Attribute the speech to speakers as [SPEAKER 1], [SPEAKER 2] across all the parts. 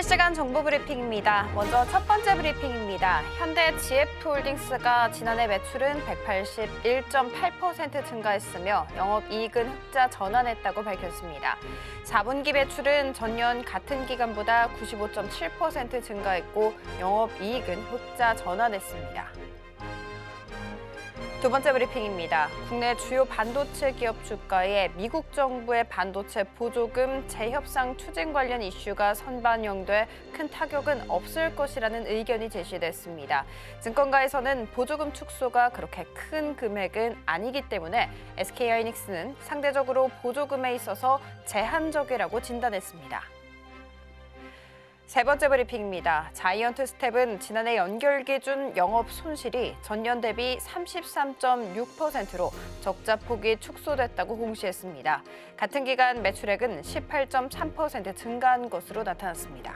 [SPEAKER 1] 실시간 정보 브리핑입니다. 먼저 첫 번째 브리핑입니다. 현대 GF홀딩스가 지난해 매출은 181.8% 증가했으며 영업이익은 흑자 전환했다고 밝혔습니다. 4분기 매출은 전년 같은 기간보다 95.7% 증가했고 영업이익은 흑자 전환했습니다. 두 번째 브리핑입니다. 국내 주요 반도체 기업 주가에 미국 정부의 반도체 보조금 재협상 추진 관련 이슈가 선반영돼 큰 타격은 없을 것이라는 의견이 제시됐습니다. 증권가에서는 보조금 축소가 그렇게 큰 금액은 아니기 때문에 SK하이닉스는 상대적으로 보조금에 있어서 제한적이라고 진단했습니다. 세 번째 브리핑입니다. 자이언트 스텝은 지난해 연결 기준 영업 손실이 전년 대비 33.6%로 적자 폭이 축소됐다고 공시했습니다. 같은 기간 매출액은 18.3% 증가한 것으로 나타났습니다.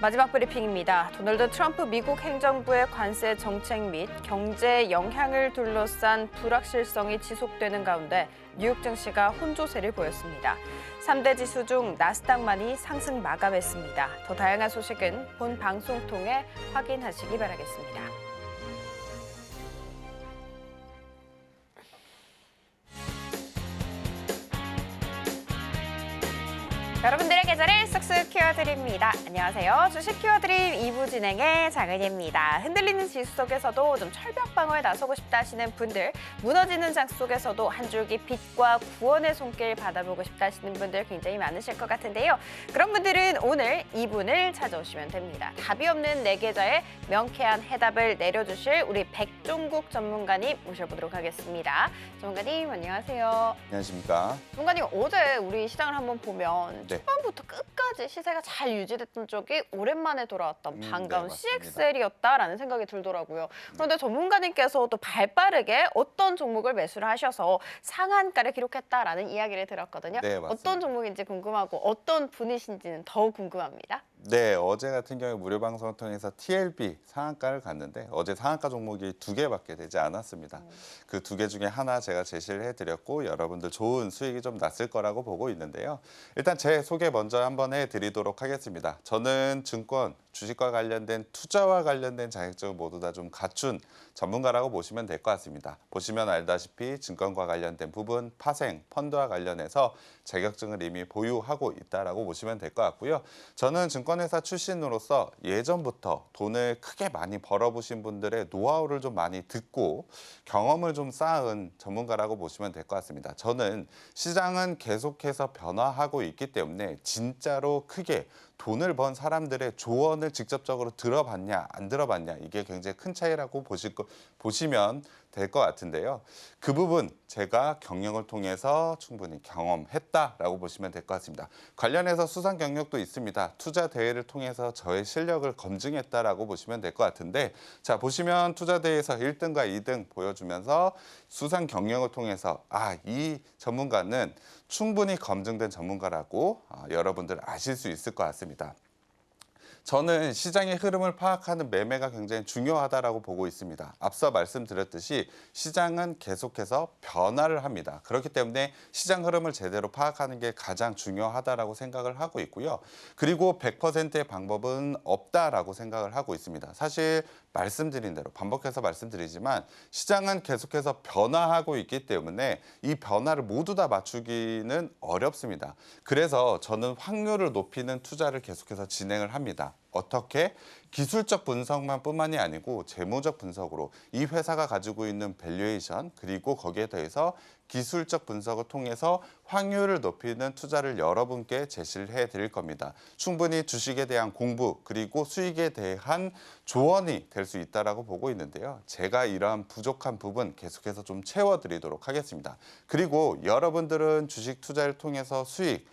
[SPEAKER 1] 마지막 브리핑입니다. 도널드 트럼프 미국 행정부의 관세 정책 및 경제 영향을 둘러싼 불확실성이 지속되는 가운데 뉴욕 증시가 혼조세를 보였습니다. 3대 지수 중 나스닥만이 상승 마감했습니다. 더 다양한 소식은 본 방송 통해 확인하시기 바라겠습니다. 여러분들의 계좌를 쓱쓱 키워드립니다. 안녕하세요. 주식 키워드림 2부 진행의 장은희입니다. 흔들리는 지수 속에서도 좀 철벽방어에 나서고 싶다 하시는 분들, 무너지는 장 속에서도 한 줄기 빛과 구원의 손길 받아보고 싶다 하시는 분들 굉장히 많으실 것 같은데요. 그런 분들은 오늘 2분을 찾아오시면 됩니다. 답이 없는 내 계좌에 명쾌한 해답을 내려주실 우리 백종국 전문가님 모셔보도록 하겠습니다. 전문가님 안녕하세요.
[SPEAKER 2] 안녕하십니까.
[SPEAKER 1] 전문가님 어제 우리 시장을 한번 보면
[SPEAKER 2] 네.
[SPEAKER 1] 초반부터 끝까지 시세가 잘 유지됐던 쪽이 오랜만에 돌아왔던 반가운
[SPEAKER 2] 네,
[SPEAKER 1] CXL이었다라는 생각이 들더라고요. 그런데 전문가님께서 또 발빠르게 어떤 종목을 매수를 하셔서 상한가를 기록했다라는 이야기를 들었거든요.
[SPEAKER 2] 네, 맞습니다.
[SPEAKER 1] 어떤 종목인지 궁금하고 어떤 분이신지는 더 궁금합니다.
[SPEAKER 2] 네, 어제 같은 경우에 무료 방송을 통해서 TLB 상한가를 갔는데 어제 상한가 종목이 2개밖에 되지 않았습니다. 그 2개 중에 하나 제가 제시를 해드렸고 여러분들 좋은 수익이 좀 났을 거라고 보고 있는데요. 일단 제 소개 먼저 한번 해드리도록 하겠습니다. 저는 증권, 주식과 관련된 투자와 관련된 자격증을 모두 다 좀 갖춘 전문가라고 보시면 될 것 같습니다. 보시면 알다시피 증권과 관련된 부분, 파생, 펀드와 관련해서 자격증을 이미 보유하고 있다라고 보시면 될 것 같고요. 저는 증권회사 출신으로서 예전부터 돈을 크게 많이 벌어보신 분들의 노하우를 좀 많이 듣고 경험을 좀 쌓은 전문가라고 보시면 될 것 같습니다. 저는 시장은 계속해서 변화하고 있기 때문에 진짜로 크게 돈을 번 사람들의 조언을 직접적으로 들어봤냐 안 들어봤냐 이게 굉장히 큰 차이라고 보시면 될 것 같은데요. 그 부분 제가 경력을 통해서 충분히 경험했다라고 보시면 될 것 같습니다. 관련해서 수상 경력도 있습니다. 투자 대회를 통해서 저의 실력을 검증했다라고 보시면 될 것 같은데 자 보시면 투자 대회에서 1등과 2등 보여주면서 수상 경력을 통해서 이 전문가는 충분히 검증된 전문가라고 여러분들 아실 수 있을 것 같습니다. 저는 시장의 흐름을 파악하는 매매가 굉장히 중요하다고 보고 있습니다. 앞서 말씀드렸듯이 시장은 계속해서 변화를 합니다. 그렇기 때문에 시장 흐름을 제대로 파악하는 게 가장 중요하다고 생각을 하고 있고요. 그리고 100%의 방법은 없다라고 생각을 하고 있습니다. 사실 말씀드린 대로 반복해서 말씀드리지만 시장은 계속해서 변화하고 있기 때문에 이 변화를 모두 다 맞추기는 어렵습니다. 그래서 저는 확률을 높이는 투자를 계속해서 진행을 합니다. 어떻게? 기술적 분석만 뿐만이 아니고 재무적 분석으로 이 회사가 가지고 있는 밸류에이션 그리고 거기에 더해서 기술적 분석을 통해서 확률을 높이는 투자를 여러분께 제시를 해드릴 겁니다. 충분히 주식에 대한 공부 그리고 수익에 대한 조언이 될 수 있다고 보고 있는데요. 제가 이러한 부족한 부분 계속해서 좀 채워드리도록 하겠습니다. 그리고 여러분들은 주식 투자를 통해서 수익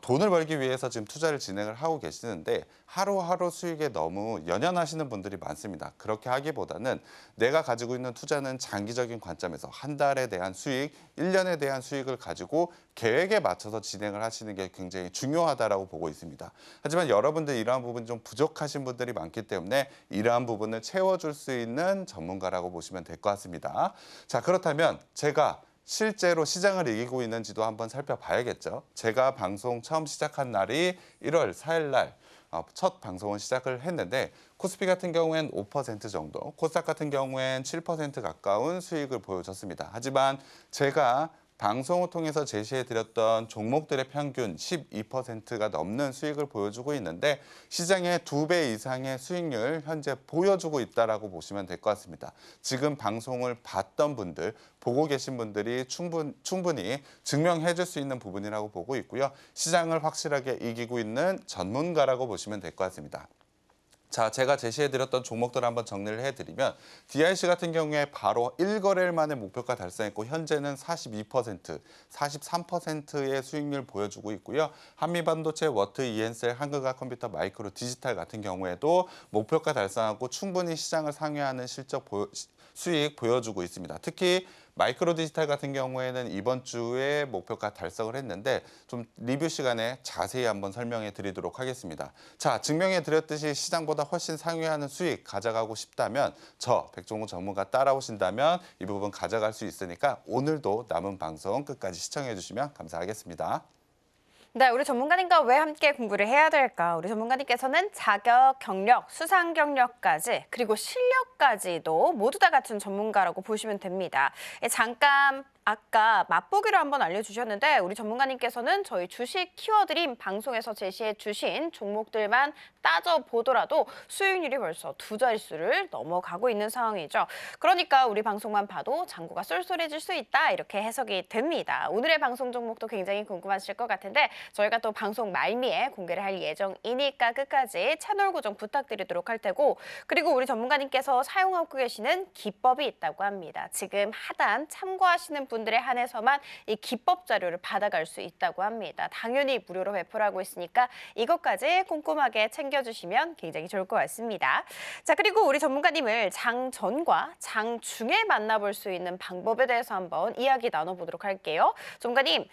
[SPEAKER 2] 돈을 벌기 위해서 지금 투자를 진행을 하고 계시는데 하루하루 수익에 너무 연연하시는 분들이 많습니다. 그렇게 하기보다는 내가 가지고 있는 투자는 장기적인 관점에서 한 달에 대한 수익, 1년에 대한 수익을 가지고 계획에 맞춰서 진행을 하시는 게 굉장히 중요하다고 보고 있습니다. 하지만 여러분들 이러한 부분이 좀 부족하신 분들이 많기 때문에 이러한 부분을 채워줄 수 있는 전문가라고 보시면 될 것 같습니다. 자, 그렇다면 제가 실제로 시장을 이기고 있는지도 한번 살펴봐야겠죠. 제가 방송 처음 시작한 날이 1월 4일 날 첫 방송을 시작을 했는데 코스피 같은 경우엔 5% 정도, 코스닥 같은 경우엔 7% 가까운 수익을 보여줬습니다. 하지만 제가 방송을 통해서 제시해드렸던 종목들의 평균 12%가 넘는 수익을 보여주고 있는데 시장의 2배 이상의 수익률 현재 보여주고 있다라고 보시면 될 것 같습니다. 지금 방송을 봤던 분들, 보고 계신 분들이 충분히 증명해 줄 수 있는 부분이라고 보고 있고요. 시장을 확실하게 이기고 있는 전문가라고 보시면 될 것 같습니다. 자, 제가 제시해드렸던 종목들을 한번 정리를 해드리면 DIC 같은 경우에 바로 1거래일 만에 목표가 달성했고 현재는 42%, 43%의 수익률 보여주고 있고요. 한미반도체, 워트, ENCell, 한국화 컴퓨터, 마이크로 디지털 같은 경우에도 목표가 달성하고 충분히 시장을 상회하는 수익 보여주고 있습니다. 특히 마이크로 디지털 같은 경우에는 이번 주에 목표가 달성을 했는데 좀 리뷰 시간에 자세히 한번 설명해 드리도록 하겠습니다. 자, 증명해 드렸듯이 시장보다 훨씬 상회하는 수익 가져가고 싶다면 저 백종원 전문가 따라오신다면 이 부분 가져갈 수 있으니까 오늘도 남은 방송 끝까지 시청해 주시면 감사하겠습니다.
[SPEAKER 1] 네, 우리 전문가님과 왜 함께 공부를 해야 될까? 우리 전문가님께서는 자격, 경력, 수상 경력까지 그리고 실력까지도 모두 다 갖춘 전문가라고 보시면 됩니다. 잠깐 아까 맛보기로 한번 알려주셨는데 우리 전문가님께서는 저희 주식 키워드림 방송에서 제시해 주신 종목들만 따져보더라도 수익률이 벌써 2자릿수를 넘어가고 있는 상황이죠. 그러니까 우리 방송만 봐도 잔고가 쏠쏠해질 수 있다 이렇게 해석이 됩니다. 오늘의 방송 종목도 굉장히 궁금하실 것 같은데 저희가 또 방송 말미에 공개를 할 예정이니까 끝까지 채널 고정 부탁드리도록 할 테고 그리고 우리 전문가님께서 사용하고 계시는 기법이 있다고 합니다. 지금 하단 참고하시는 분들에 한해서만 이 기법 자료를 받아갈 수 있다고 합니다. 당연히 무료로 배포를 하고 있으니까 이것까지 꼼꼼하게 챙겨주시면 굉장히 좋을 것 같습니다. 자, 그리고 우리 전문가님을 장 전과 장 중에 만나볼 수 있는 방법에 대해서 한번 이야기 나눠보도록 할게요. 전문가님,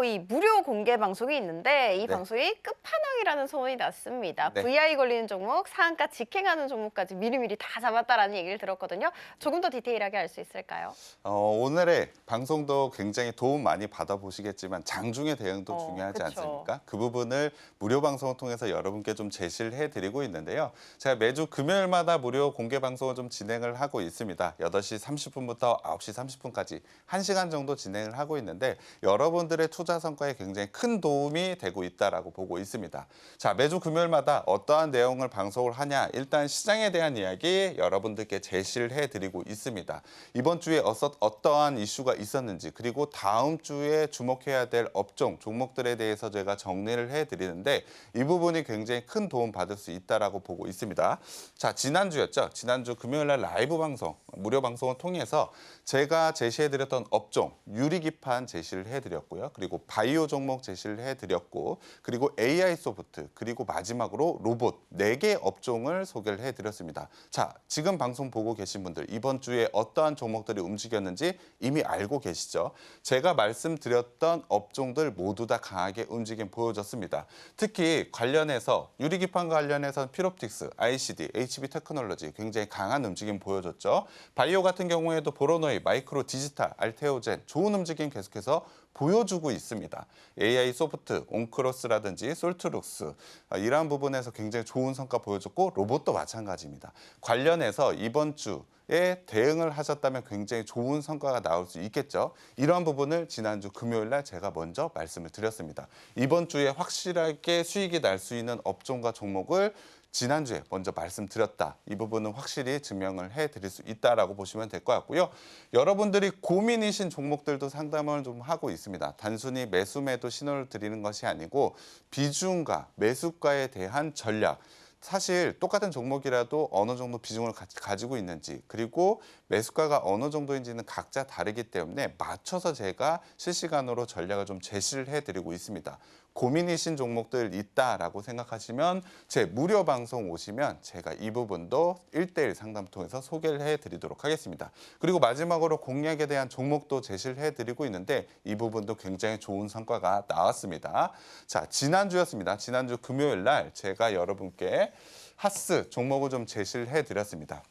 [SPEAKER 1] 이 무료 공개 방송이 있는데 이 방송이 끝판왕이라는 소문이 났습니다.
[SPEAKER 2] 네.
[SPEAKER 1] VI 걸리는 종목, 상한가 직행하는 종목까지 미리미리 다 잡았다라는 얘기를 들었거든요. 조금 더 디테일하게 알 수 있을까요?
[SPEAKER 2] 오늘의 방송도 굉장히 도움 많이 받아보시겠지만 장중의 대응도 중요하지
[SPEAKER 1] 그쵸.
[SPEAKER 2] 않습니까? 그 부분을 무료 방송을 통해서 여러분께 좀 제시를 해드리고 있는데요. 제가 매주 금요일마다 무료 공개 방송을 좀 진행을 하고 있습니다. 8시 30분부터 9시 30분까지 1시간 정도 진행을 하고 있는데 여러분들의 투자 성과에 굉장히 큰 도움이 되고 있다라고 보고 있습니다. 자, 매주 금요일마다 어떠한 내용을 방송을 하냐? 일단 시장에 대한 이야기 여러분들께 제시를 해드리고 있습니다. 이번 주에 어떠한 이슈가 있었는지 그리고 다음 주에 주목해야 될 업종, 종목들에 대해서 제가 정리를 해드리는데 이 부분이 굉장히 큰 도움 받을 수 있다라고 보고 있습니다. 자, 지난주였죠. 지난주 금요일 날 라이브 방송, 무료 방송을 통해서 제가 제시해드렸던 업종, 유리기판 제시를 해드렸고요. 그리고 바이오 종목 제시를 해드렸고 그리고 AI 소프트, 그리고 마지막으로 로봇 4개 업종을 소개를 해드렸습니다. 자, 지금 방송 보고 계신 분들 이번 주에 어떠한 종목들이 움직였는지 이미 알고 계시죠? 제가 말씀드렸던 업종들 모두 다 강하게 움직임 보여줬습니다. 특히 관련해서 유리기판 관련해서는 피롭틱스, ICD, HB 테크놀로지 굉장히 강한 움직임 보여줬죠. 바이오 같은 경우에도 보로노이, 마이크로 디지털, 알테오젠 좋은 움직임 계속해서 보여주고 있습니다. AI 소프트, 온크로스라든지 솔트룩스 이러한 부분에서 굉장히 좋은 성과 보여줬고 로봇도 마찬가지입니다. 관련해서 이번 주에 대응을 하셨다면 굉장히 좋은 성과가 나올 수 있겠죠. 이러한 부분을 지난주 금요일 날 제가 먼저 말씀을 드렸습니다. 이번 주에 확실하게 수익이 날 수 있는 업종과 종목을 지난주에 먼저 말씀드렸다. 이 부분은 확실히 증명을 해드릴 수 있다라고 보시면 될 것 같고요. 여러분들이 고민이신 종목들도 상담을 좀 하고 있습니다. 단순히 매수 매도 신호를 드리는 것이 아니고 비중과 매수가에 대한 전략. 사실 똑같은 종목이라도 어느 정도 비중을 가지고 있는지 그리고 매수가가 어느 정도인지는 각자 다르기 때문에 맞춰서 제가 실시간으로 전략을 좀 제시를 해드리고 있습니다. 고민이신 종목들 있다라고 생각하시면 제 무료 방송 오시면 제가 이 부분도 1:1 상담 통해서 소개를 해드리도록 하겠습니다. 그리고 마지막으로 공략에 대한 종목도 제시를 해드리고 있는데 이 부분도 굉장히 좋은 성과가 나왔습니다. 자, 지난주였습니다. 지난주 금요일 날 제가 여러분께 하스 종목을 좀 제시를 해드렸습니다.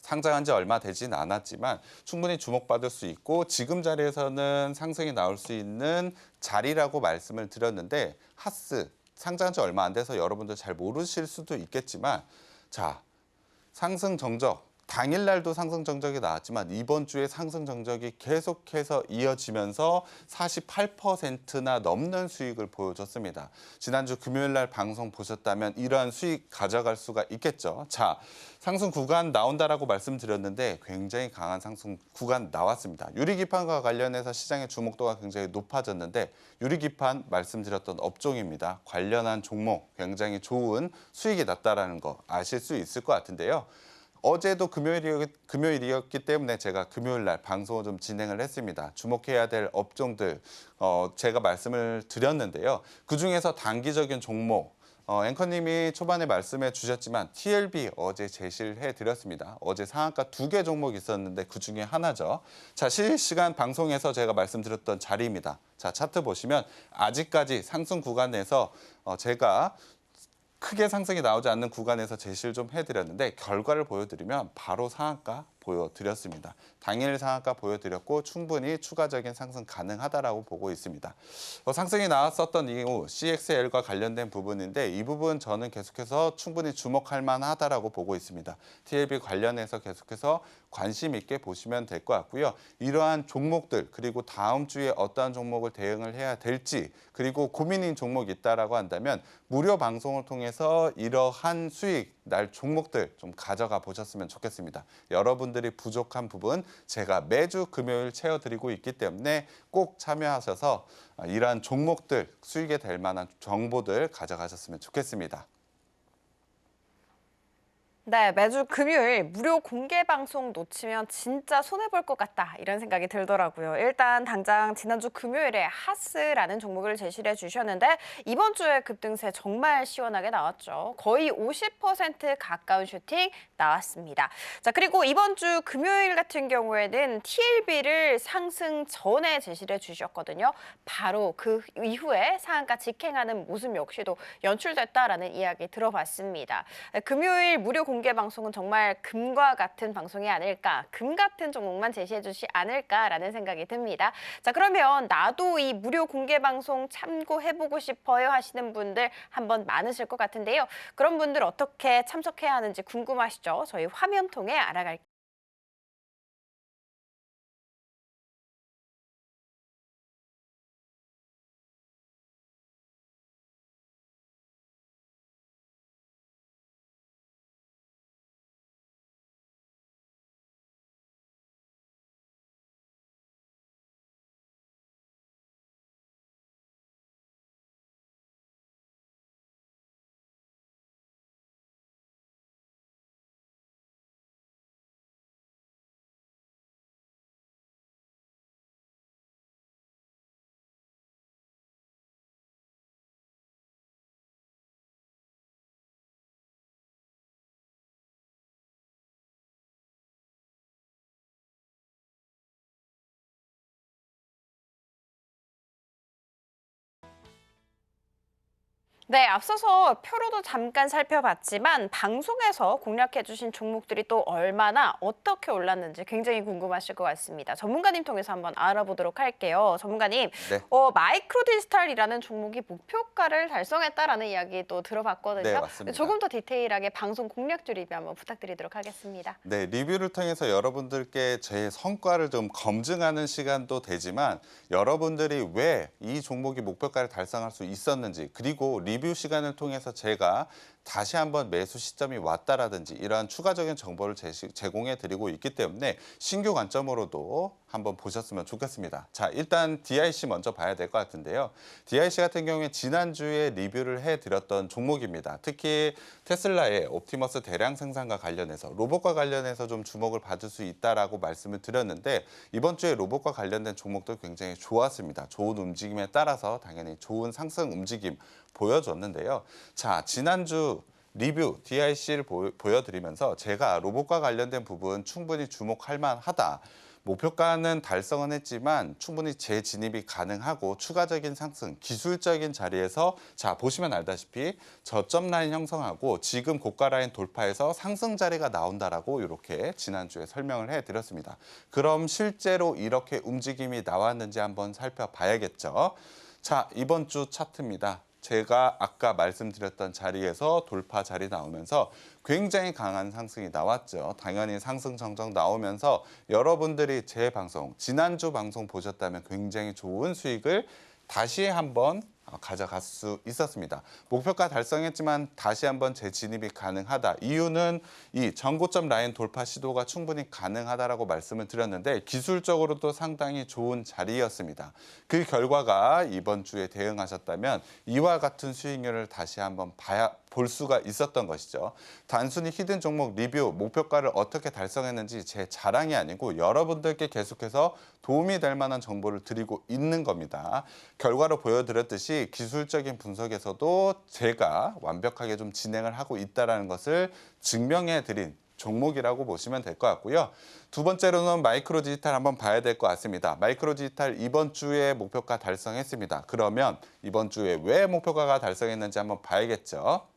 [SPEAKER 2] 상장한 지 얼마 되진 않았지만 충분히 주목받을 수 있고 지금 자리에서는 상승이 나올 수 있는 자리라고 말씀을 드렸는데 하스 상장한 지 얼마 안 돼서 여러분들 잘 모르실 수도 있겠지만 자, 상승 정적 당일날도 상승 정적이 나왔지만 이번 주에 상승 정적이 계속해서 이어지면서 48%나 넘는 수익을 보여줬습니다. 지난주 금요일날 방송 보셨다면 이러한 수익 가져갈 수가 있겠죠. 자, 상승 구간 나온다라고 말씀드렸는데 굉장히 강한 상승 구간 나왔습니다. 유리기판과 관련해서 시장의 주목도가 굉장히 높아졌는데 유리기판 말씀드렸던 업종입니다. 관련한 종목 굉장히 좋은 수익이 났다라는 거 아실 수 있을 것 같은데요. 어제도 금요일이었기 때문에 제가 금요일 날 방송을 좀 진행을 했습니다. 주목해야 될 업종들 제가 말씀을 드렸는데요. 그중에서 단기적인 종목 앵커님이 초반에 말씀해 주셨지만 TLB 어제 제시를 해드렸습니다. 어제 상한가 2개 종목 있었는데 그중에 하나죠. 자, 실시간 방송에서 제가 말씀드렸던 자리입니다. 자, 차트 보시면 아직까지 상승 구간에서 제가 크게 상승이 나오지 않는 구간에서 제시를 좀 해드렸는데 결과를 보여드리면 바로 상한가 보여드렸습니다. 당일 상한가 보여드렸고 충분히 추가적인 상승 가능하다라고 보고 있습니다. 상승이 나왔었던 이후 CXL과 관련된 부분인데 이 부분 저는 계속해서 충분히 주목할 만하다라고 보고 있습니다. TLB 관련해서 계속해서 관심 있게 보시면 될 것 같고요. 이러한 종목들 그리고 다음 주에 어떠한 종목을 대응을 해야 될지 그리고 고민인 종목이 있다라고 한다면 무료 방송을 통해서 이러한 수익 날 종목들 좀 가져가 보셨으면 좋겠습니다. 여러분들이 부족한 부분 제가 매주 금요일 채워드리고 있기 때문에 꼭 참여하셔서 이러한 종목들 수익에 될 만한 정보들 가져가셨으면 좋겠습니다.
[SPEAKER 1] 네, 매주 금요일 무료 공개 방송 놓치면 진짜 손해볼 것 같다 이런 생각이 들더라고요. 일단 당장 지난주 금요일에 하스라는 종목을 제시를 해주셨는데 이번 주에 급등세 정말 시원하게 나왔죠. 거의 50% 가까운 슈팅 나왔습니다. 자, 그리고 이번 주 금요일 같은 경우에는 TLB를 상승 전에 제시를 해주셨거든요. 바로 그 이후에 상한가 직행하는 모습 역시도 연출됐다라는 이야기 들어봤습니다. 금요일 무료 공개 방송은 정말 금과 같은 방송이 아닐까, 금 같은 종목만 제시해 주시 않을까라는 생각이 듭니다. 자, 그러면 나도 이 무료 공개 방송 참고해보고 싶어요 하시는 분들 한번 많으실 것 같은데요. 그런 분들 어떻게 참석해야 하는지 궁금하시죠? 저희 화면 통해 알아갈게요. 네, 앞서서 표로도 잠깐 살펴봤지만 방송에서 공략해주신 종목들이 또 얼마나 어떻게 올랐는지 굉장히 궁금하실 것 같습니다. 전문가님 통해서 한번 알아보도록 할게요. 전문가님,
[SPEAKER 2] 네.
[SPEAKER 1] 마이크로 디지털이라는 종목이 목표가를 달성했다라는 이야기도 들어봤거든요.
[SPEAKER 2] 네, 맞습니다.
[SPEAKER 1] 조금 더 디테일하게 방송 공략주 리뷰 한번 부탁드리도록 하겠습니다.
[SPEAKER 2] 네, 리뷰를 통해서 여러분들께 제 성과를 좀 검증하는 시간도 되지만 여러분들이 왜 이 종목이 목표가를 달성할 수 있었는지 그리고 리뷰 시간을 통해서 제가 다시 한번 매수 시점이 왔다라든지 이러한 추가적인 정보를 제공해 드리고 있기 때문에 신규 관점으로도 한번 보셨으면 좋겠습니다. 자, 일단 DIC 먼저 봐야 될 것 같은데요. DIC 같은 경우에 지난주에 리뷰를 해드렸던 종목입니다. 특히 테슬라의 옵티머스 대량 생산과 관련해서 로봇과 관련해서 좀 주목을 받을 수 있다라고 말씀을 드렸는데 이번 주에 로봇과 관련된 종목도 굉장히 좋았습니다. 좋은 움직임에 따라서 당연히 좋은 상승 움직임 보여줬는데요. 자, 지난주 리뷰 DIC를 보여드리면서 제가 로봇과 관련된 부분 충분히 주목할 만하다. 목표가는 달성은 했지만 충분히 재진입이 가능하고 추가적인 상승, 기술적인 자리에서 자 보시면 알다시피 저점 라인 형성하고 지금 고가 라인 돌파해서 상승 자리가 나온다라고 이렇게 지난주에 설명을 해드렸습니다. 그럼 실제로 이렇게 움직임이 나왔는지 한번 살펴봐야겠죠. 자, 이번 주 차트입니다. 제가 아까 말씀드렸던 자리에서 돌파 자리 나오면서 굉장히 강한 상승이 나왔죠. 당연히 상승 정정 나오면서 여러분들이 제 방송, 지난주 방송 보셨다면 굉장히 좋은 수익을 다시 한번 가져갈 수 있었습니다. 목표가 달성했지만 다시 한번 재진입이 가능하다. 이유는 이 전고점 라인 돌파 시도가 충분히 가능하다라고 말씀을 드렸는데 기술적으로도 상당히 좋은 자리였습니다. 그 결과가 이번 주에 대응하셨다면 이와 같은 수익률을 다시 한번 볼 수가 있었던 것이죠. 단순히 히든 종목 리뷰, 목표가를 어떻게 달성했는지 제 자랑이 아니고 여러분들께 계속해서 도움이 될 만한 정보를 드리고 있는 겁니다. 결과로 보여드렸듯이 기술적인 분석에서도 제가 완벽하게 좀 진행을 하고 있다는 것을 증명해드린 종목이라고 보시면 될 것 같고요. 두 번째로는 마이크로 디지털 한번 봐야 될 것 같습니다. 마이크로 디지털 이번 주에 목표가 달성했습니다. 그러면 이번 주에 왜 목표가가 달성했는지 한번 봐야겠죠.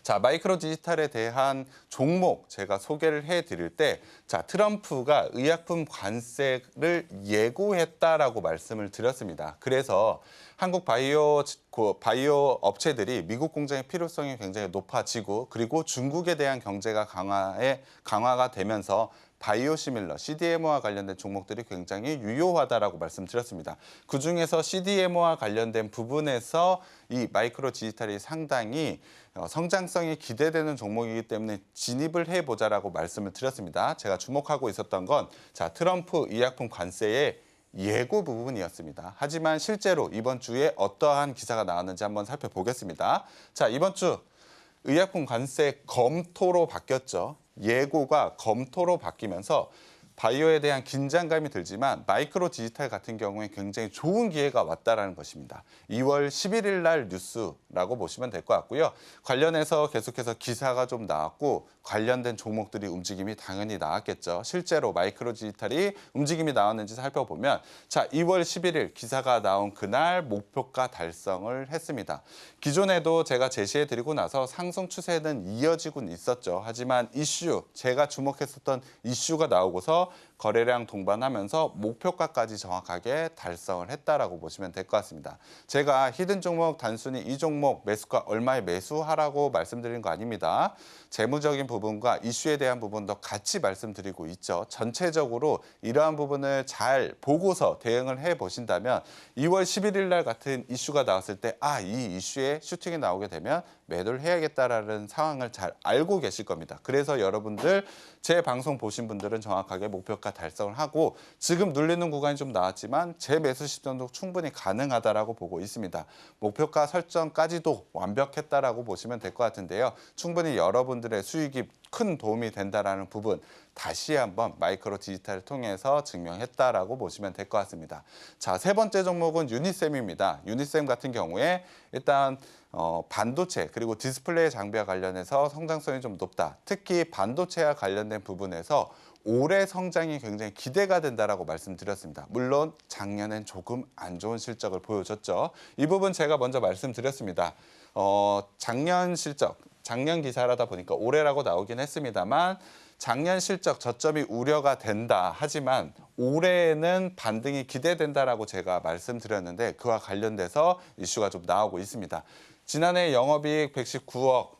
[SPEAKER 2] 자, 마이크로 디지털에 대한 종목 제가 소개를 해드릴 때, 자, 트럼프가 의약품 관세를 예고했다라고 말씀을 드렸습니다. 그래서 한국 바이오 업체들이 미국 공장의 필요성이 굉장히 높아지고 그리고 중국에 대한 경제가 강화가 되면서 바이오시밀러, CDMO와 관련된 종목들이 굉장히 유효하다라고 말씀드렸습니다. 그중에서 CDMO와 관련된 부분에서 이 마이크로 디지털이 상당히 성장성이 기대되는 종목이기 때문에 진입을 해보자라고 말씀을 드렸습니다. 제가 주목하고 있었던 건 자, 트럼프 의약품 관세의 예고 부분이었습니다. 하지만 실제로 이번 주에 어떠한 기사가 나왔는지 한번 살펴보겠습니다. 자, 이번 주 의약품 관세 검토로 바뀌었죠. 예고가 검토로 바뀌면서 바이오에 대한 긴장감이 들지만 마이크로 디지털 같은 경우에 굉장히 좋은 기회가 왔다라는 것입니다. 2월 11일 날 뉴스라고 보시면 될 것 같고요. 관련해서 계속해서 기사가 좀 나왔고 관련된 종목들이 움직임이 당연히 나왔겠죠. 실제로 마이크로 디지털이 움직임이 나왔는지 살펴보면 자, 2월 11일 기사가 나온 그날 목표가 달성을 했습니다. 기존에도 제가 제시해드리고 나서 상승 추세는 이어지곤 있었죠. 하지만 제가 주목했었던 이슈가 나오고서 거래량 동반하면서 목표가까지 정확하게 달성을 했다라고 보시면 될 것 같습니다. 제가 히든 종목 단순히 이 종목 매수가 얼마에 매수하라고 말씀드린 거 아닙니다. 재무적인 부분과 이슈에 대한 부분도 같이 말씀드리고 있죠. 전체적으로 이러한 부분을 잘 보고서 대응을 해보신다면 2월 11일 날 같은 이슈가 나왔을 때 이 이슈에 슈팅이 나오게 되면 매도를 해야겠다라는 상황을 잘 알고 계실 겁니다. 그래서 여러분들 제 방송 보신 분들은 정확하게 목표가 달성을 하고 지금 눌리는 구간이 좀 나왔지만 재매수 시점도 충분히 가능하다라고 보고 있습니다. 목표가 설정까지도 완벽했다라고 보시면 될 것 같은데요. 충분히 여러분들의 수익이 큰 도움이 된다라는 부분 다시 한번 마이크로 디지털을 통해서 증명했다라고 보시면 될 것 같습니다. 자, 세 번째 종목은 유니셈입니다. 유니셈 같은 경우에 일단 반도체 그리고 디스플레이 장비와 관련해서 성장성이 좀 높다. 특히 반도체와 관련된 부분에서 올해 성장이 굉장히 기대가 된다라고 말씀드렸습니다. 물론 작년엔 조금 안 좋은 실적을 보여줬죠. 이 부분 제가 먼저 말씀드렸습니다. 작년 기사라다 보니까 올해라고 나오긴 했습니다만 작년 실적 저점이 우려가 된다. 하지만 올해는 반등이 기대된다라고 제가 말씀드렸는데 그와 관련돼서 이슈가 좀 나오고 있습니다. 지난해 영업이익 119억,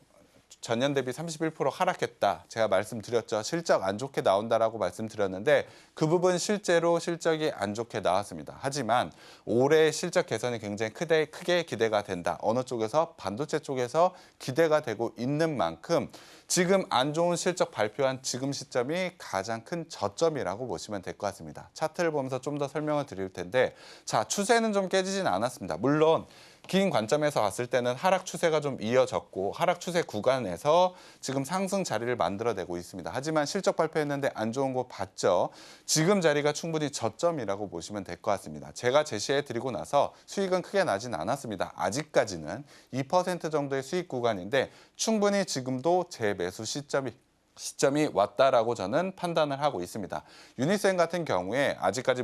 [SPEAKER 2] 전년 대비 31% 하락했다. 제가 말씀드렸죠. 실적 안 좋게 나온다라고 말씀드렸는데 그 부분 실제로 실적이 안 좋게 나왔습니다. 하지만 올해 실적 개선이 굉장히 크게 기대가 된다. 어느 쪽에서? 반도체 쪽에서 기대가 되고 있는 만큼 지금 안 좋은 실적 발표한 지금 시점이 가장 큰 저점이라고 보시면 될 것 같습니다. 차트를 보면서 좀 더 설명을 드릴 텐데 자, 추세는 좀 깨지진 않았습니다. 물론 긴 관점에서 봤을 때는 하락 추세가 좀 이어졌고 하락 추세 구간에서 지금 상승 자리를 만들어내고 있습니다. 하지만 실적 발표했는데 안 좋은 거 봤죠. 지금 자리가 충분히 저점이라고 보시면 될 것 같습니다. 제가 제시해드리고 나서 수익은 크게 나진 않았습니다. 아직까지는 2% 정도의 수익 구간인데 충분히 지금도 재매수 시점이 시점이 왔다라고 저는 판단을 하고 있습니다. 유니셈 같은 경우에 아직까지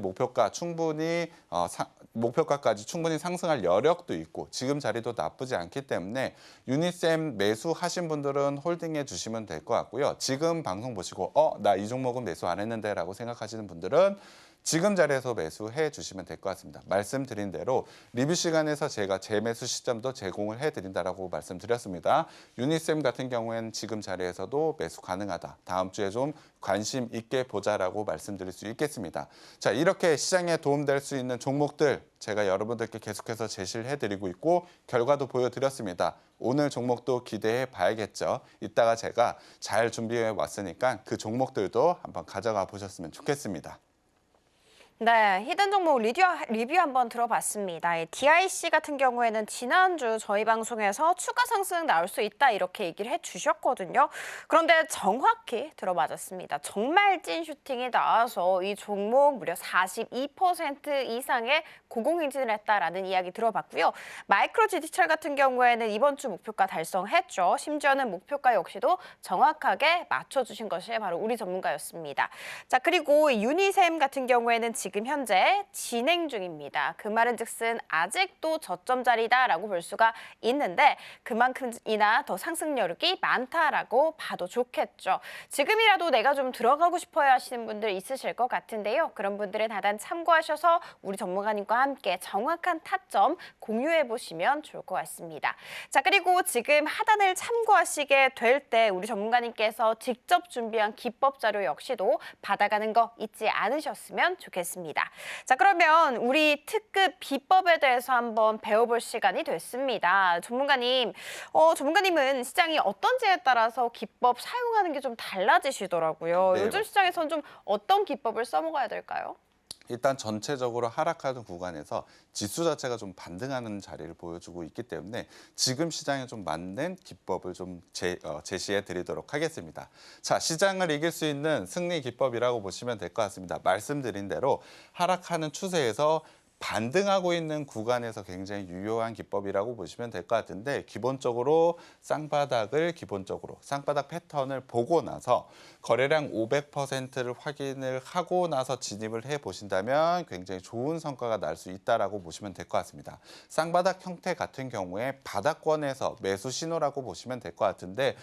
[SPEAKER 2] 목표가까지 충분히 상승할 여력도 있고 지금 자리도 나쁘지 않기 때문에 유니셈 매수하신 분들은 홀딩해 주시면 될 것 같고요. 지금 방송 보시고 나 이 종목은 매수 안 했는데 라고 생각하시는 분들은 지금 자리에서 매수해 주시면 될 것 같습니다. 말씀드린 대로 리뷰 시간에서 제가 재매수 시점도 제공을 해드린다라고 말씀드렸습니다. 유니셈 같은 경우에는 지금 자리에서도 매수 가능하다. 다음 주에 좀 관심 있게 보자라고 말씀드릴 수 있겠습니다. 자, 이렇게 시장에 도움될 수 있는 종목들 제가 여러분들께 계속해서 제시를 해드리고 있고 결과도 보여드렸습니다. 오늘 종목도 기대해 봐야겠죠. 이따가 제가 잘 준비해 왔으니까 그 종목들도 한번 가져가 보셨으면 좋겠습니다.
[SPEAKER 1] 네, 히든 종목 리뷰 한번 들어봤습니다. 이 DIC 같은 경우에는 지난주 저희 방송에서 추가 상승 나올 수 있다 이렇게 얘기를 해주셨거든요. 그런데 정확히 들어맞았습니다. 정말 찐 슈팅이 나와서 이 종목 무려 42% 이상의 고공행진을 했다라는 이야기 들어봤고요. 마이크로 지디철 같은 경우에는 이번 주 목표가 달성했죠. 심지어는 목표가 역시도 정확하게 맞춰주신 것이 바로 우리 전문가였습니다. 자, 그리고 유니셈 같은 경우에는 지금 현재 진행 중입니다. 그 말은즉슨 아직도 저점 자리다라고 볼 수가 있는데 그만큼이나 더 상승 여력이 많다라고 봐도 좋겠죠. 지금이라도 내가 좀 들어가고 싶어야 하시는 분들 있으실 것 같은데요. 그런 분들은 하단 참고하셔서 우리 전문가님과 함께 정확한 타점 공유해 보시면 좋을 것 같습니다. 자, 그리고 지금 하단을 참고하시게 될 때 우리 전문가님께서 직접 준비한 기법 자료 역시도 받아가는 거 잊지 않으셨으면 좋겠습니다. 자, 그러면 우리 특급 비법에 대해서 한번 배워볼 시간이 됐습니다. 전문가님은 시장이 어떤지에 따라서 기법 사용하는 게 좀 달라지시더라고요.
[SPEAKER 2] 네,
[SPEAKER 1] 요즘 시장에선 좀 어떤 기법을 써먹어야 될까요?
[SPEAKER 2] 일단 전체적으로 하락하는 구간에서 지수 자체가 좀 반등하는 자리를 보여주고 있기 때문에 지금 시장에 좀 맞는 기법을 좀 제시해 드리도록 하겠습니다. 자, 시장을 이길 수 있는 승리 기법이라고 보시면 될 것 같습니다. 말씀드린 대로 하락하는 추세에서 반등하고 있는 구간에서 굉장히 유효한 기법이라고 보시면 될 것 같은데 기본적으로 쌍바닥 패턴을 보고 나서 거래량 500%를 확인을 하고 나서 진입을 해 보신다면 굉장히 좋은 성과가 날 수 있다라고 보시면 될 것 같습니다. 쌍바닥 형태 같은 경우에 바닥권에서 매수 신호라고 보시면 될 것 같은데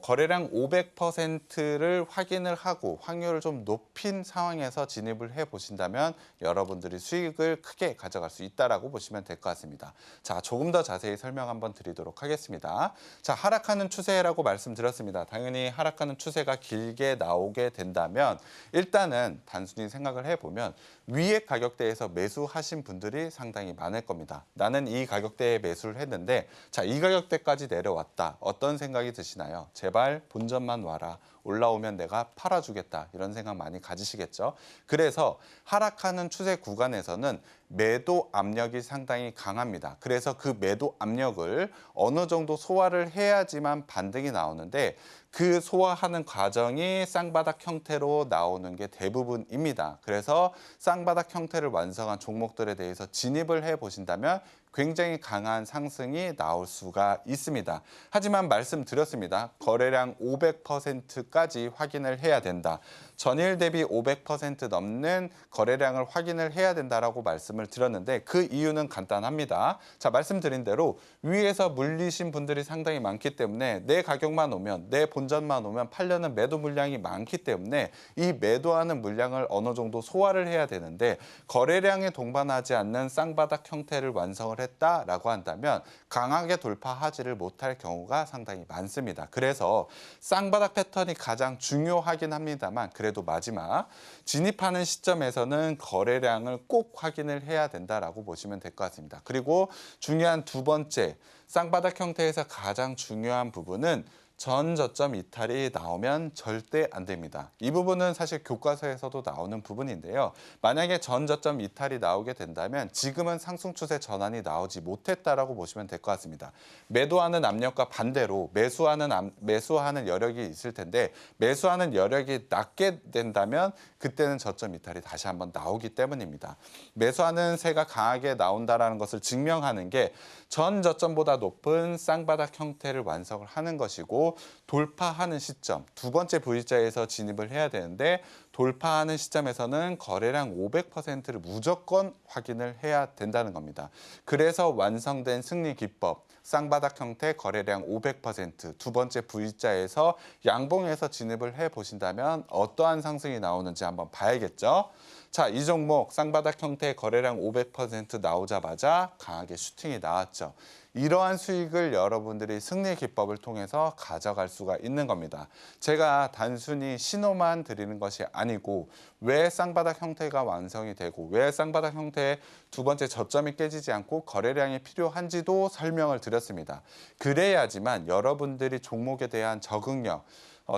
[SPEAKER 2] 거래량 500%를 확인을 하고 확률을 좀 높인 상황에서 진입을 해 보신다면 여러분들이 수익을 크게 가져갈 수 있다라고 보시면 될 것 같습니다. 자, 조금 더 자세히 설명 한번 드리도록 하겠습니다. 자, 하락하는 추세라고 말씀드렸습니다. 당연히 하락하는 추세가 길게 나오게 된다면 일단은 단순히 생각을 해보면 위의 가격대에서 매수하신 분들이 상당히 많을 겁니다. 나는 이 가격대에 매수를 했는데 자, 이 가격대까지 내려왔다. 어떤 생각이 드시나요? 제발 본전만 와라. 올라오면 내가 팔아주겠다. 이런 생각 많이 가지시겠죠. 그래서 하락하는 추세 구간에서는 매도 압력이 상당히 강합니다. 그래서 그 매도 압력을 어느 정도 소화를 해야지만 반등이 나오는데 그 소화하는 과정이 쌍바닥 형태로 나오는 게 대부분입니다. 그래서 쌍바닥 형태를 완성한 종목들에 대해서 진입을 해 보신다면 굉장히 강한 상승이 나올 수가 있습니다. 하지만 말씀드렸습니다. 거래량 500%까지 확인을 해야 된다. 전일 대비 500% 넘는 거래량을 확인을 해야 된다라고 말씀을 드렸는데 그 이유는 간단합니다. 자, 말씀드린 대로 위에서 물리신 분들이 상당히 많기 때문에 내 가격만 오면 내 본전만 오면 팔려는 매도 물량이 많기 때문에 이 매도하는 물량을 어느 정도 소화를 해야 되는데 거래량에 동반하지 않는 쌍바닥 형태를 완성을 했다라고 한다면 강하게 돌파하지를 못할 경우가 상당히 많습니다. 그래서 쌍바닥 패턴이 가장 중요하긴 합니다만 그래도 마지막 진입하는 시점에서는 거래량을 꼭 확인을 해야 된다라고 보시면 될 것 같습니다. 그리고 중요한 두 번째, 쌍바닥 형태에서 가장 중요한 부분은 전 저점 이탈이 나오면 절대 안 됩니다. 이 부분은 사실 교과서에서도 나오는 부분인데요. 만약에 전 저점 이탈이 나오게 된다면 지금은 상승 추세 전환이 나오지 못했다라고 보시면 될 것 같습니다. 매도하는 압력과 반대로 매수하는 여력이 있을 텐데 매수하는 여력이 낮게 된다면 그때는 저점 이탈이 다시 한번 나오기 때문입니다. 매수하는 세가 강하게 나온다라는 것을 증명하는 게 전 저점보다 높은 쌍바닥 형태를 완성을 하는 것이고 그리고 돌파하는 시점, 두 번째 V자에서 진입을 해야 되는데 돌파하는 시점에서는 거래량 500%를 무조건 확인을 해야 된다는 겁니다. 그래서 완성된 승리 기법, 쌍바닥 형태 거래량 500%, 두 번째 V자에서 양봉에서 진입을 해보신다면 어떠한 상승이 나오는지 한번 봐야겠죠. 자, 이 종목 쌍바닥 형태 거래량 500% 나오자마자 강하게 슈팅이 나왔죠. 이러한 수익을 여러분들이 승리 기법을 통해서 가져갈 수가 있는 겁니다. 제가 단순히 신호만 드리는 것이 아니고 왜 쌍바닥 형태가 완성이 되고 왜 쌍바닥 형태의 두 번째 저점이 깨지지 않고 거래량이 필요한지도 설명을 드렸습니다. 그래야지만 여러분들이 종목에 대한 적응력,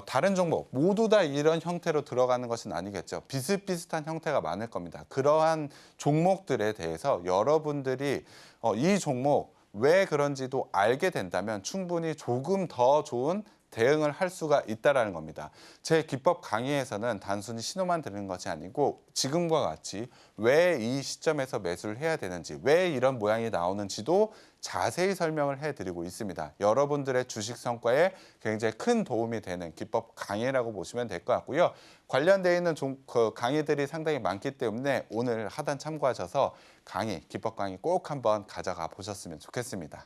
[SPEAKER 2] 다른 종목 모두 다 이런 형태로 들어가는 것은 아니겠죠. 비슷비슷한 형태가 많을 겁니다. 그러한 종목들에 대해서 여러분들이 이 종목 왜 그런지도 알게 된다면 충분히 조금 더 좋은 대응을 할 수가 있다는 겁니다. 제 기법 강의에서는 단순히 신호만 드리는 것이 아니고 지금과 같이 왜 이 시점에서 매수를 해야 되는지, 왜 이런 모양이 나오는지도 자세히 설명을 해드리고 있습니다. 여러분들의 주식 성과에 굉장히 큰 도움이 되는 기법 강의라고 보시면 될 것 같고요. 관련되어 있는 강의들이 상당히 많기 때문에 오늘 하단 참고하셔서 기법 강의 꼭 한번 가져가 보셨으면 좋겠습니다.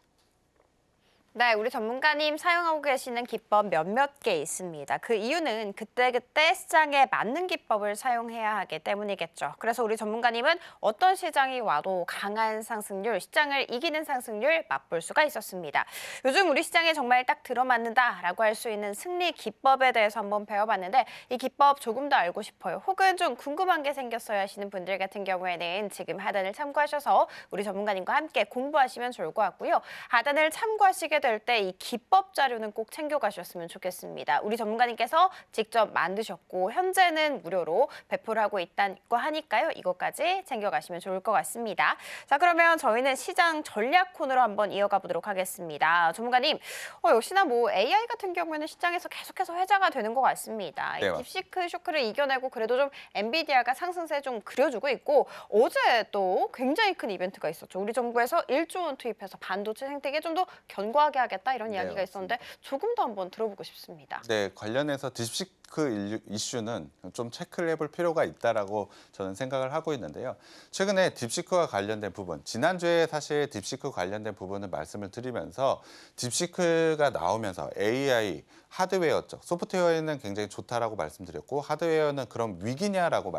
[SPEAKER 1] 네, 우리 전문가님 사용하고 계시는 기법 몇몇 개 있습니다. 그 이유는 그때그때 시장에 맞는 기법을 사용해야 하기 때문이겠죠. 그래서 우리 전문가님은 어떤 시장이 와도 강한 상승률, 시장을 이기는 상승률 맛볼 수가 있었습니다. 요즘 우리 시장에 정말 딱 들어맞는다라고 할 수 있는 승리 기법에 대해서 한번 배워봤는데 이 기법 조금 더 알고 싶어요. 혹은 좀 궁금한 게 생겼어요 하시는 분들 같은 경우에는 지금 하단을 참고하셔서 우리 전문가님과 함께 공부하시면 좋을 것 같고요. 하단을 참고하시게 될 때 이 기법 자료는 꼭 챙겨가셨으면 좋겠습니다. 우리 전문가님께서 직접 만드셨고 현재는 무료로 배포를 하고 있다고 하니까요. 이것까지 챙겨가시면 좋을 것 같습니다. 자, 그러면 저희는 시장 전략 코너로 한번 이어가 보도록 하겠습니다. 전문가님, 역시나 AI 같은 경우에는 시장에서 계속해서 회자가 되는 것 같습니다.
[SPEAKER 2] 네,
[SPEAKER 1] 이 딥시크 쇼크를 이겨내고 그래도 좀 엔비디아가 상승세 좀 그려주고 있고 어제 또 굉장히 큰 이벤트가 있었죠. 우리 정부에서 1조 원 투입해서 반도체 생태계 좀 더 견고하게 하겠다 이런
[SPEAKER 2] 네,
[SPEAKER 1] 이야기가 있었는데 조금 더 한번 들어보고 싶습니다.
[SPEAKER 2] 네, 관련해서 딥시크 이슈는 좀 체크를 해볼 필요가 있다라고 저는 생각을 하고 있는데요. 최근에 딥시크와 관련된 부분, 지난주에 사실 딥시크 관련된 부분을 말씀을 드리면서 딥시크가 나오면서 AI 하드웨어 쪽, 소프트웨어에는 굉장히 좋다라고 말씀드렸고 하드웨어는 그럼 위기냐라고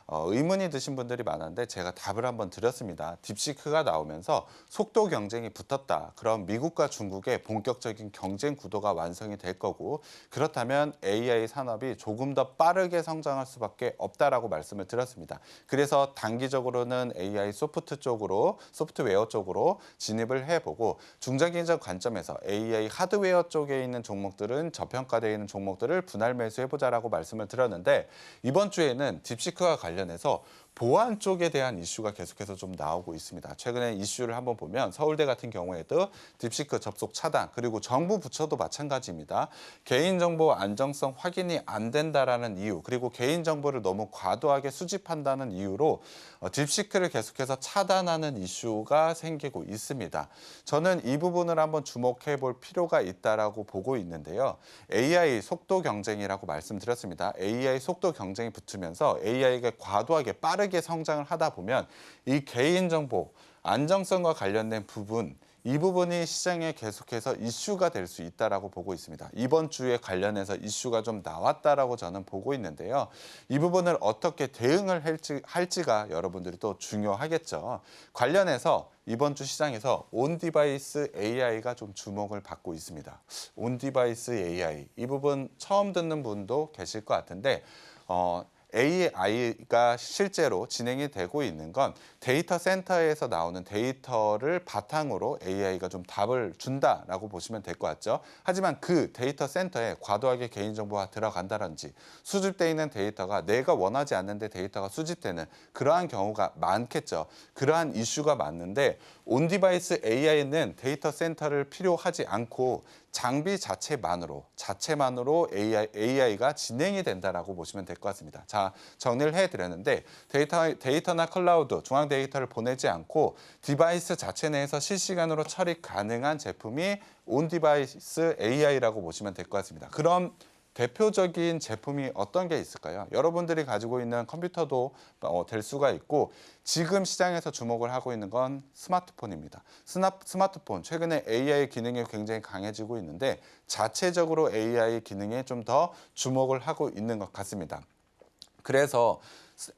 [SPEAKER 2] 의문이 드신 분들이 많았는데 제가 답을 한번 드렸습니다. 딥시크가 나오면서 속도 경쟁이 붙었다. 그럼 미국과 중국의 본격적인 경쟁 구도가 완성이 될 거고 그렇다면 AI 산업이 조금 더 빠르게 성장할 수밖에 없다라고 말씀을 드렸습니다. 그래서 단기적으로는 AI 소프트웨어 쪽으로 진입을 해보고 중장기적 관점에서 AI 하드웨어 쪽에 있는 종목들은 저평가되어 있는 종목들을 분할 매수해보자라고 말씀을 드렸는데 이번 주에는 딥시크와 관련해서 보안 쪽에 대한 이슈가 계속해서 좀 나오고 있습니다. 최근에 이슈를 한번 보면 서울대 같은 경우에도 딥시크 접속 차단 그리고 정부 부처도 마찬가지입니다. 개인정보 안정성 확인이 안 된다라는 이유 그리고 개인정보를 너무 과도하게 수집한다는 이유로 딥시크를 계속해서 차단하는 이슈가 생기고 있습니다. 저는 이 부분을 한번 주목해 볼 필요가 있다라고 보고 있는데요. AI 속도 경쟁이라고 말씀드렸습니다. AI 속도 경쟁이 붙으면서 AI가 과도하게 빠르게 성장을 하다 보면 이 개인정보 안정성과 관련된 부분 이 부분이 시장에 계속해서 이슈가 될 수 있다라고 보고 있습니다. 이번 주에 관련해서 이슈가 좀 나왔다라고 저는 보고 있는데요. 이 부분을 어떻게 대응을 할지가 여러분들이 또 중요하겠죠. 관련해서 이번 주 시장에서 온디바이스 AI가 좀 주목을 받고 있습니다. 온디바이스 AI 이 부분 처음 듣는 분도 계실 것 같은데 AI가 실제로 진행이 되고 있는 건 데이터 센터에서 나오는 데이터를 바탕으로 AI가 좀 답을 준다라고 보시면 될 것 같죠. 하지만 그 데이터 센터에 과도하게 개인정보가 들어간다든지 수집되어 있는 데이터가 내가 원하지 않는데 데이터가 수집되는 그러한 경우가 많겠죠. 그러한 이슈가 많은데 온디바이스 AI는 데이터 센터를 필요하지 않고 장비 자체만으로 AI가 진행이 된다라고 보시면 될 것 같습니다. 자, 정리를 해드렸는데 데이터나 클라우드, 중앙 데이터를 보내지 않고 디바이스 자체 내에서 실시간으로 처리 가능한 제품이 온 디바이스 AI라고 보시면 될 것 같습니다. 그럼 대표적인 제품이 어떤 게 있을까요? 여러분들이 가지고 있는 컴퓨터도 될 수가 있고 지금 시장에서 주목을 하고 있는 건 스마트폰입니다. 스마트폰, 최근에 AI 기능이 굉장히 강해지고 있는데 자체적으로 AI 기능에 좀 더 주목을 하고 있는 것 같습니다. 그래서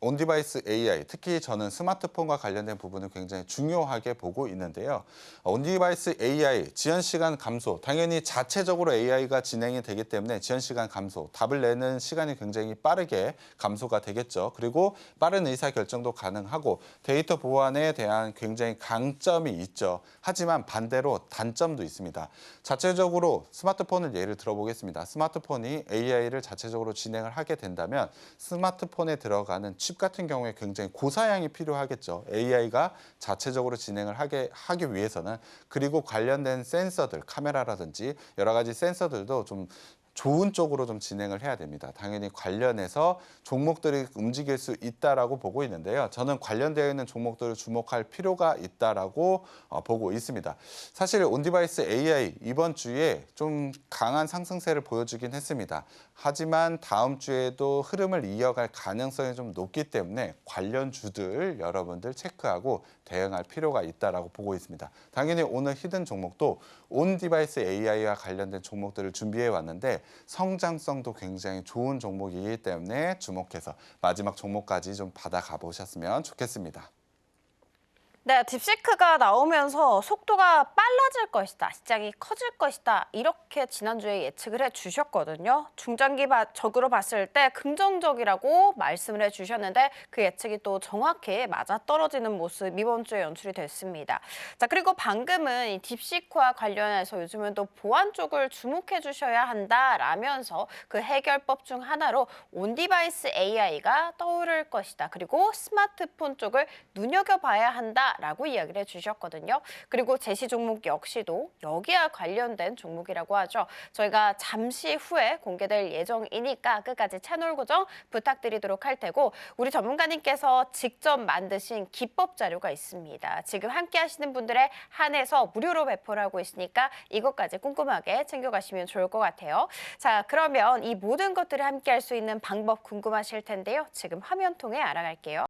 [SPEAKER 2] 온디바이스 AI, 특히 저는 스마트폰과 관련된 부분을 굉장히 중요하게 보고 있는데요. 온디바이스 AI, 지연 시간 감소, 당연히 자체적으로 AI가 진행이 되기 때문에 지연 시간 감소, 답을 내는 시간이 굉장히 빠르게 감소가 되겠죠. 그리고 빠른 의사결정도 가능하고 데이터 보안에 대한 굉장히 강점이 있죠. 하지만 반대로 단점도 있습니다. 자체적으로 스마트폰을 예를 들어보겠습니다. 스마트폰이 AI를 자체적으로 진행을 하게 된다면 스마트폰에 들어가는 칩 같은 경우에 굉장히 고사양이 필요하겠죠. AI가 자체적으로 진행을 하기 위해서는. 그리고 관련된 센서들, 카메라라든지 여러 가지 센서들도 좀 좋은 쪽으로 좀 진행을 해야 됩니다. 당연히 관련해서 종목들이 움직일 수 있다라고 보고 있는데요. 저는 관련되어 있는 종목들을 주목할 필요가 있다라고 보고 있습니다. 사실 온디바이스 AI 이번 주에 좀 강한 상승세를 보여주긴 했습니다. 하지만 다음 주에도 흐름을 이어갈 가능성이 좀 높기 때문에 관련주들 여러분들 체크하고 대응할 필요가 있다라고 보고 있습니다. 당연히 오늘 히든 종목도 온디바이스 AI와 관련된 종목들을 준비해 왔는데 성장성도 굉장히 좋은 종목이기 때문에 주목해서 마지막 종목까지 좀 받아가 보셨으면 좋겠습니다.
[SPEAKER 1] 네, 딥시크가 나오면서 속도가 빨라질 것이다, 시장이 커질 것이다, 이렇게 지난주에 예측을 해주셨거든요. 중장기적으로 봤을 때 긍정적이라고 말씀을 해주셨는데 그 예측이 또 정확히 맞아떨어지는 모습 이번 주에 연출이 됐습니다. 자, 그리고 방금은 이 딥시크와 관련해서 요즘은 또 보안 쪽을 주목해 주셔야 한다라면서 그 해결법 중 하나로 온디바이스 AI가 떠오를 것이다. 그리고 스마트폰 쪽을 눈여겨봐야 한다. 라고 이야기를 해주셨거든요. 그리고 제시 종목 역시도 여기와 관련된 종목이라고 하죠. 저희가 잠시 후에 공개될 예정이니까 끝까지 채널 고정 부탁드리도록 할 테고 우리 전문가님께서 직접 만드신 기법 자료가 있습니다. 지금 함께 하시는 분들에 한해서 무료로 배포를 하고 있으니까 이것까지 꼼꼼하게 챙겨가시면 좋을 것 같아요. 자, 그러면 이 모든 것들을 함께 할 수 있는 방법 궁금하실 텐데요. 지금 화면 통해 알아갈게요.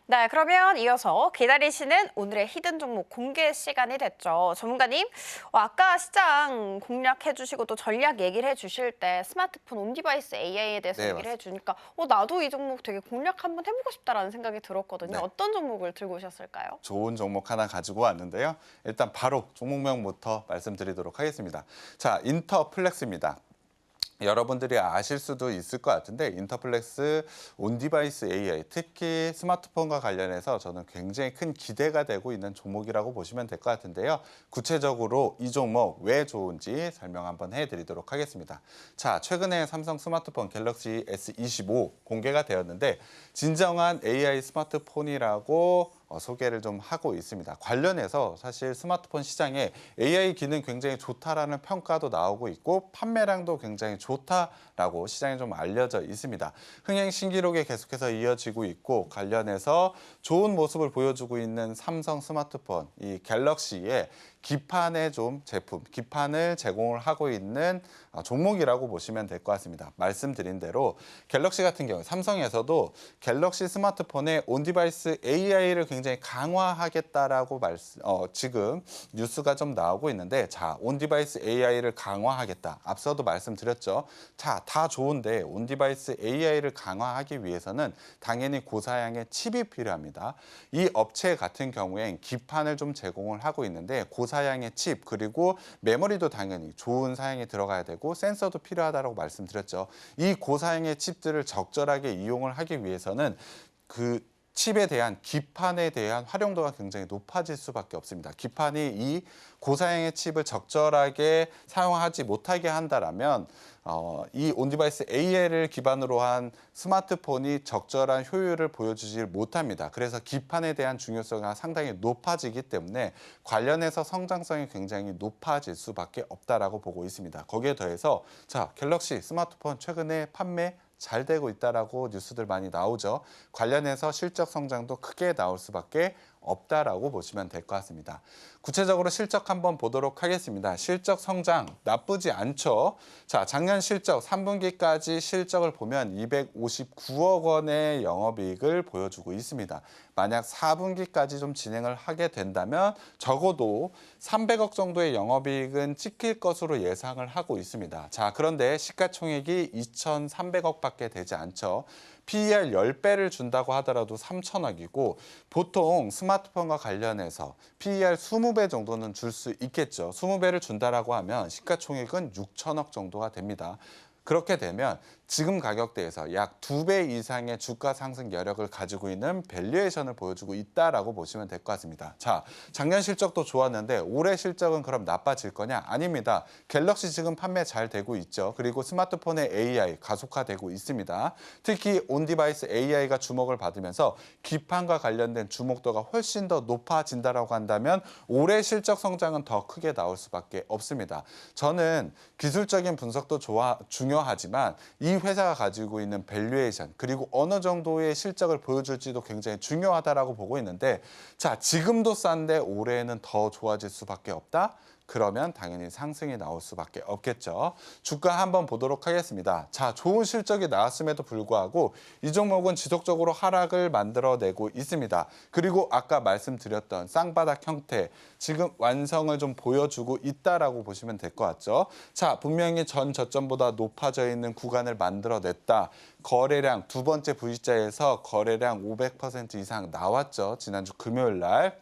[SPEAKER 1] 네, 그러면 이어서 기다리시는 오늘의 히든 종목 공개 시간이 됐죠. 전문가님, 아까 시장 공략해 주시고 또 전략 얘기를 해 주실 때 스마트폰 온디바이스 AI에 대해서
[SPEAKER 2] 네,
[SPEAKER 1] 얘기를
[SPEAKER 2] 맞습니다.
[SPEAKER 1] 해주니까 나도 이 종목 되게 공략 한번 해보고 싶다라는 생각이 들었거든요.
[SPEAKER 2] 네.
[SPEAKER 1] 어떤 종목을 들고 오셨을까요?
[SPEAKER 2] 좋은 종목 하나 가지고 왔는데요. 일단 바로 종목명부터 말씀드리도록 하겠습니다. 자, 인터플렉스입니다. 여러분들이 아실 수도 있을 것 같은데 인터플렉스 온디바이스 AI, 특히 스마트폰과 관련해서 저는 굉장히 큰 기대가 되고 있는 종목이라고 보시면 될 것 같은데요. 구체적으로 이 종목 왜 좋은지 설명 한번 해드리도록 하겠습니다. 자, 최근에 삼성 스마트폰 갤럭시 S25 공개가 되었는데 진정한 AI 스마트폰이라고 소개를 좀 하고 있습니다. 관련해서 사실 스마트폰 시장에 AI 기능 굉장히 좋다라는 평가도 나오고 있고 판매량도 굉장히 좋다라고 시장에 좀 알려져 있습니다. 흥행 신기록에 계속해서 이어지고 있고 관련해서 좋은 모습을 보여주고 있는 삼성 스마트폰 이 갤럭시의 기판의 좀 제품, 기판을 제공을 하고 있는 종목이라고 보시면 될 것 같습니다. 말씀드린 대로 갤럭시 같은 경우 삼성에서도 갤럭시 스마트폰의 온디바이스 AI를 굉장히 강화하겠다라고 지금 뉴스가 좀 나오고 있는데 자, 온디바이스 AI를 강화하겠다. 앞서도 말씀드렸죠. 자, 다 좋은데 온디바이스 AI를 강화하기 위해서는 당연히 고사양의 칩이 필요합니다. 이 업체 같은 경우엔 기판을 좀 제공을 하고 있는데 고사양의 칩 그리고 메모리도 당연히 좋은 사양이 들어가야 되고 센서도 필요하다고 말씀드렸죠. 이 고사양의 칩들을 적절하게 이용을 하기 위해서는 그 칩에 대한 기판에 대한 활용도가 굉장히 높아질 수밖에 없습니다. 기판이 이 고사양의 칩을 적절하게 사용하지 못하게 한다라면 이 온디바이스 AI를 기반으로 한 스마트폰이 적절한 효율을 보여주지 못합니다. 그래서 기판에 대한 중요성이 상당히 높아지기 때문에 관련해서 성장성이 굉장히 높아질 수밖에 없다라고 보고 있습니다. 거기에 더해서 자, 갤럭시 스마트폰 최근에 판매 잘 되고 있다라고 뉴스들 많이 나오죠. 관련해서 실적 성장도 크게 나올 수밖에 없다라고 보시면 될 것 같습니다. 구체적으로 실적 한번 보도록 하겠습니다. 실적 성장 나쁘지 않죠. 자, 작년 실적 3분기까지 실적을 보면 259억 원의 영업이익을 보여주고 있습니다. 만약 4분기까지 좀 진행을 하게 된다면 적어도 300억 정도의 영업이익은 찍힐 것으로 예상을 하고 있습니다. 자, 그런데 시가총액이 2,300억밖에 되지 않죠. PER 10배를 준다고 하더라도 3천억이고 보통 스마트폰과 관련해서 PER 20배 정도는 줄 수 있겠죠. 20배를 준다라고 하면 시가총액은 6천억 정도가 됩니다. 그렇게 되면 지금 가격대에서 약 2배 이상의 주가 상승 여력을 가지고 있는 밸류에이션을 보여주고 있다라고 보시면 될 것 같습니다. 자, 작년 실적도 좋았는데 올해 실적은 그럼 나빠질 거냐? 아닙니다. 갤럭시 지금 판매 잘 되고 있죠. 그리고 스마트폰의 AI 가속화되고 있습니다. 특히 온디바이스 AI가 주목을 받으면서 기판과 관련된 주목도가 훨씬 더 높아진다라고 한다면 올해 실적 성장은 더 크게 나올 수밖에 없습니다. 저는 기술적인 분석도 중요하지만 이 회사가 가지고 있는 밸류에이션 그리고 어느 정도의 실적을 보여줄지도 굉장히 중요하다라고 보고 있는데 자, 지금도 싼데 올해는 더 좋아질 수밖에 없다? 그러면 당연히 상승이 나올 수밖에 없겠죠. 주가 한번 보도록 하겠습니다. 자, 좋은 실적이 나왔음에도 불구하고 이 종목은 지속적으로 하락을 만들어내고 있습니다. 그리고 아까 말씀드렸던 쌍바닥 형태 지금 완성을 좀 보여주고 있다라고 보시면 될 것 같죠. 자, 분명히 전 저점보다 높아져 있는 구간을 만들어냈다. 거래량 두 번째 V자에서 거래량 500% 이상 나왔죠. 지난주 금요일 날.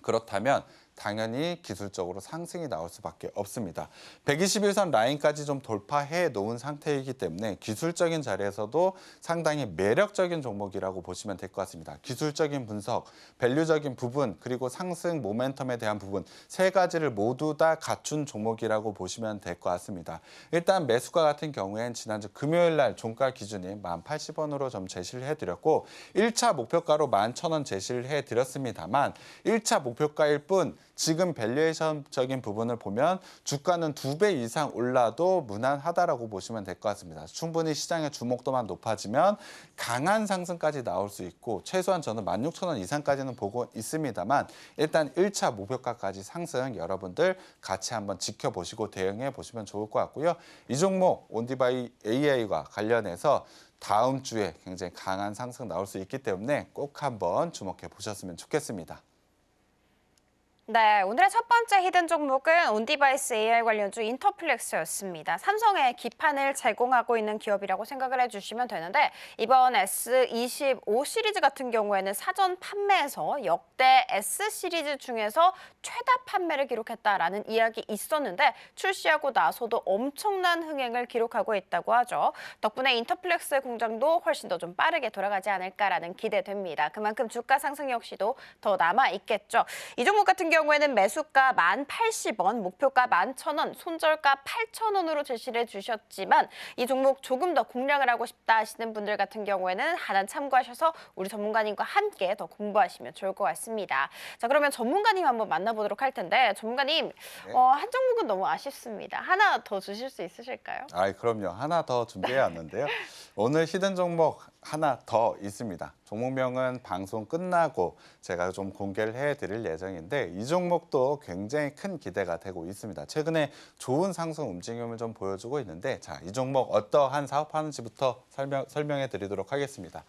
[SPEAKER 2] 그렇다면 당연히 기술적으로 상승이 나올 수밖에 없습니다. 121선 라인까지 좀 돌파해 놓은 상태이기 때문에 기술적인 자리에서도 상당히 매력적인 종목이라고 보시면 될 것 같습니다. 기술적인 분석, 밸류적인 부분, 그리고 상승 모멘텀에 대한 부분 세 가지를 모두 다 갖춘 종목이라고 보시면 될 것 같습니다. 일단 매수가 같은 경우엔 지난주 금요일 날 종가 기준이 1,080원으로 좀 제시를 해드렸고 1차 목표가로 11,000원 제시를 해드렸습니다만 1차 목표가일 뿐 지금 밸류에이션적인 부분을 보면 주가는 2배 이상 올라도 무난하다라고 보시면 될 것 같습니다. 충분히 시장의 주목도만 높아지면 강한 상승까지 나올 수 있고 최소한 저는 16,000원 이상까지는 보고 있습니다만 일단 1차 목표가까지 상승 여러분들 같이 한번 지켜보시고 대응해 보시면 좋을 것 같고요. 이 종목 온디바이 AI와 관련해서 다음 주에 굉장히 강한 상승 나올 수 있기 때문에 꼭 한번 주목해 보셨으면 좋겠습니다.
[SPEAKER 1] 네, 오늘의 첫 번째 히든 종목은 온디바이스 AI 관련주 인터플렉스였습니다. 삼성의 기판을 제공하고 있는 기업이라고 생각을 해주시면 되는데 이번 S25 시리즈 같은 경우에는 사전 판매에서 역대 S 시리즈 중에서 최다 판매를 기록했다라는 이야기 있었는데 출시하고 나서도 엄청난 흥행을 기록하고 있다고 하죠. 덕분에 인터플렉스의 공장도 훨씬 더 좀 빠르게 돌아가지 않을까라는 기대됩니다. 그만큼 주가 상승 역시도 더 남아 있겠죠. 이 종목 같은 경우에는 매수가 1,080원, 목표가 11,000원, 손절가 8,000원으로 제시를 해주셨지만 이 종목 조금 더 공략을 하고 싶다 하시는 분들 같은 경우에는 하나 참고하셔서 우리 전문가님과 함께 더 공부하시면 좋을 것 같습니다. 자, 그러면 전문가님 한번 만나보도록 할 텐데 전문가님,
[SPEAKER 2] 네.
[SPEAKER 1] 한 종목은 너무 아쉽습니다. 하나 더 주실 수 있으실까요?
[SPEAKER 2] 그럼요. 하나 더 준비해 왔는데요. 오늘 히든 종목 하나 더 있습니다. 종목명은 방송 끝나고 제가 좀 공개를 해드릴 예정인데 이 종목도 굉장히 큰 기대가 되고 있습니다. 최근에 좋은 상승 움직임을 좀 보여주고 있는데 자, 이 종목 어떠한 사업하는지부터 설명해 드리도록 하겠습니다.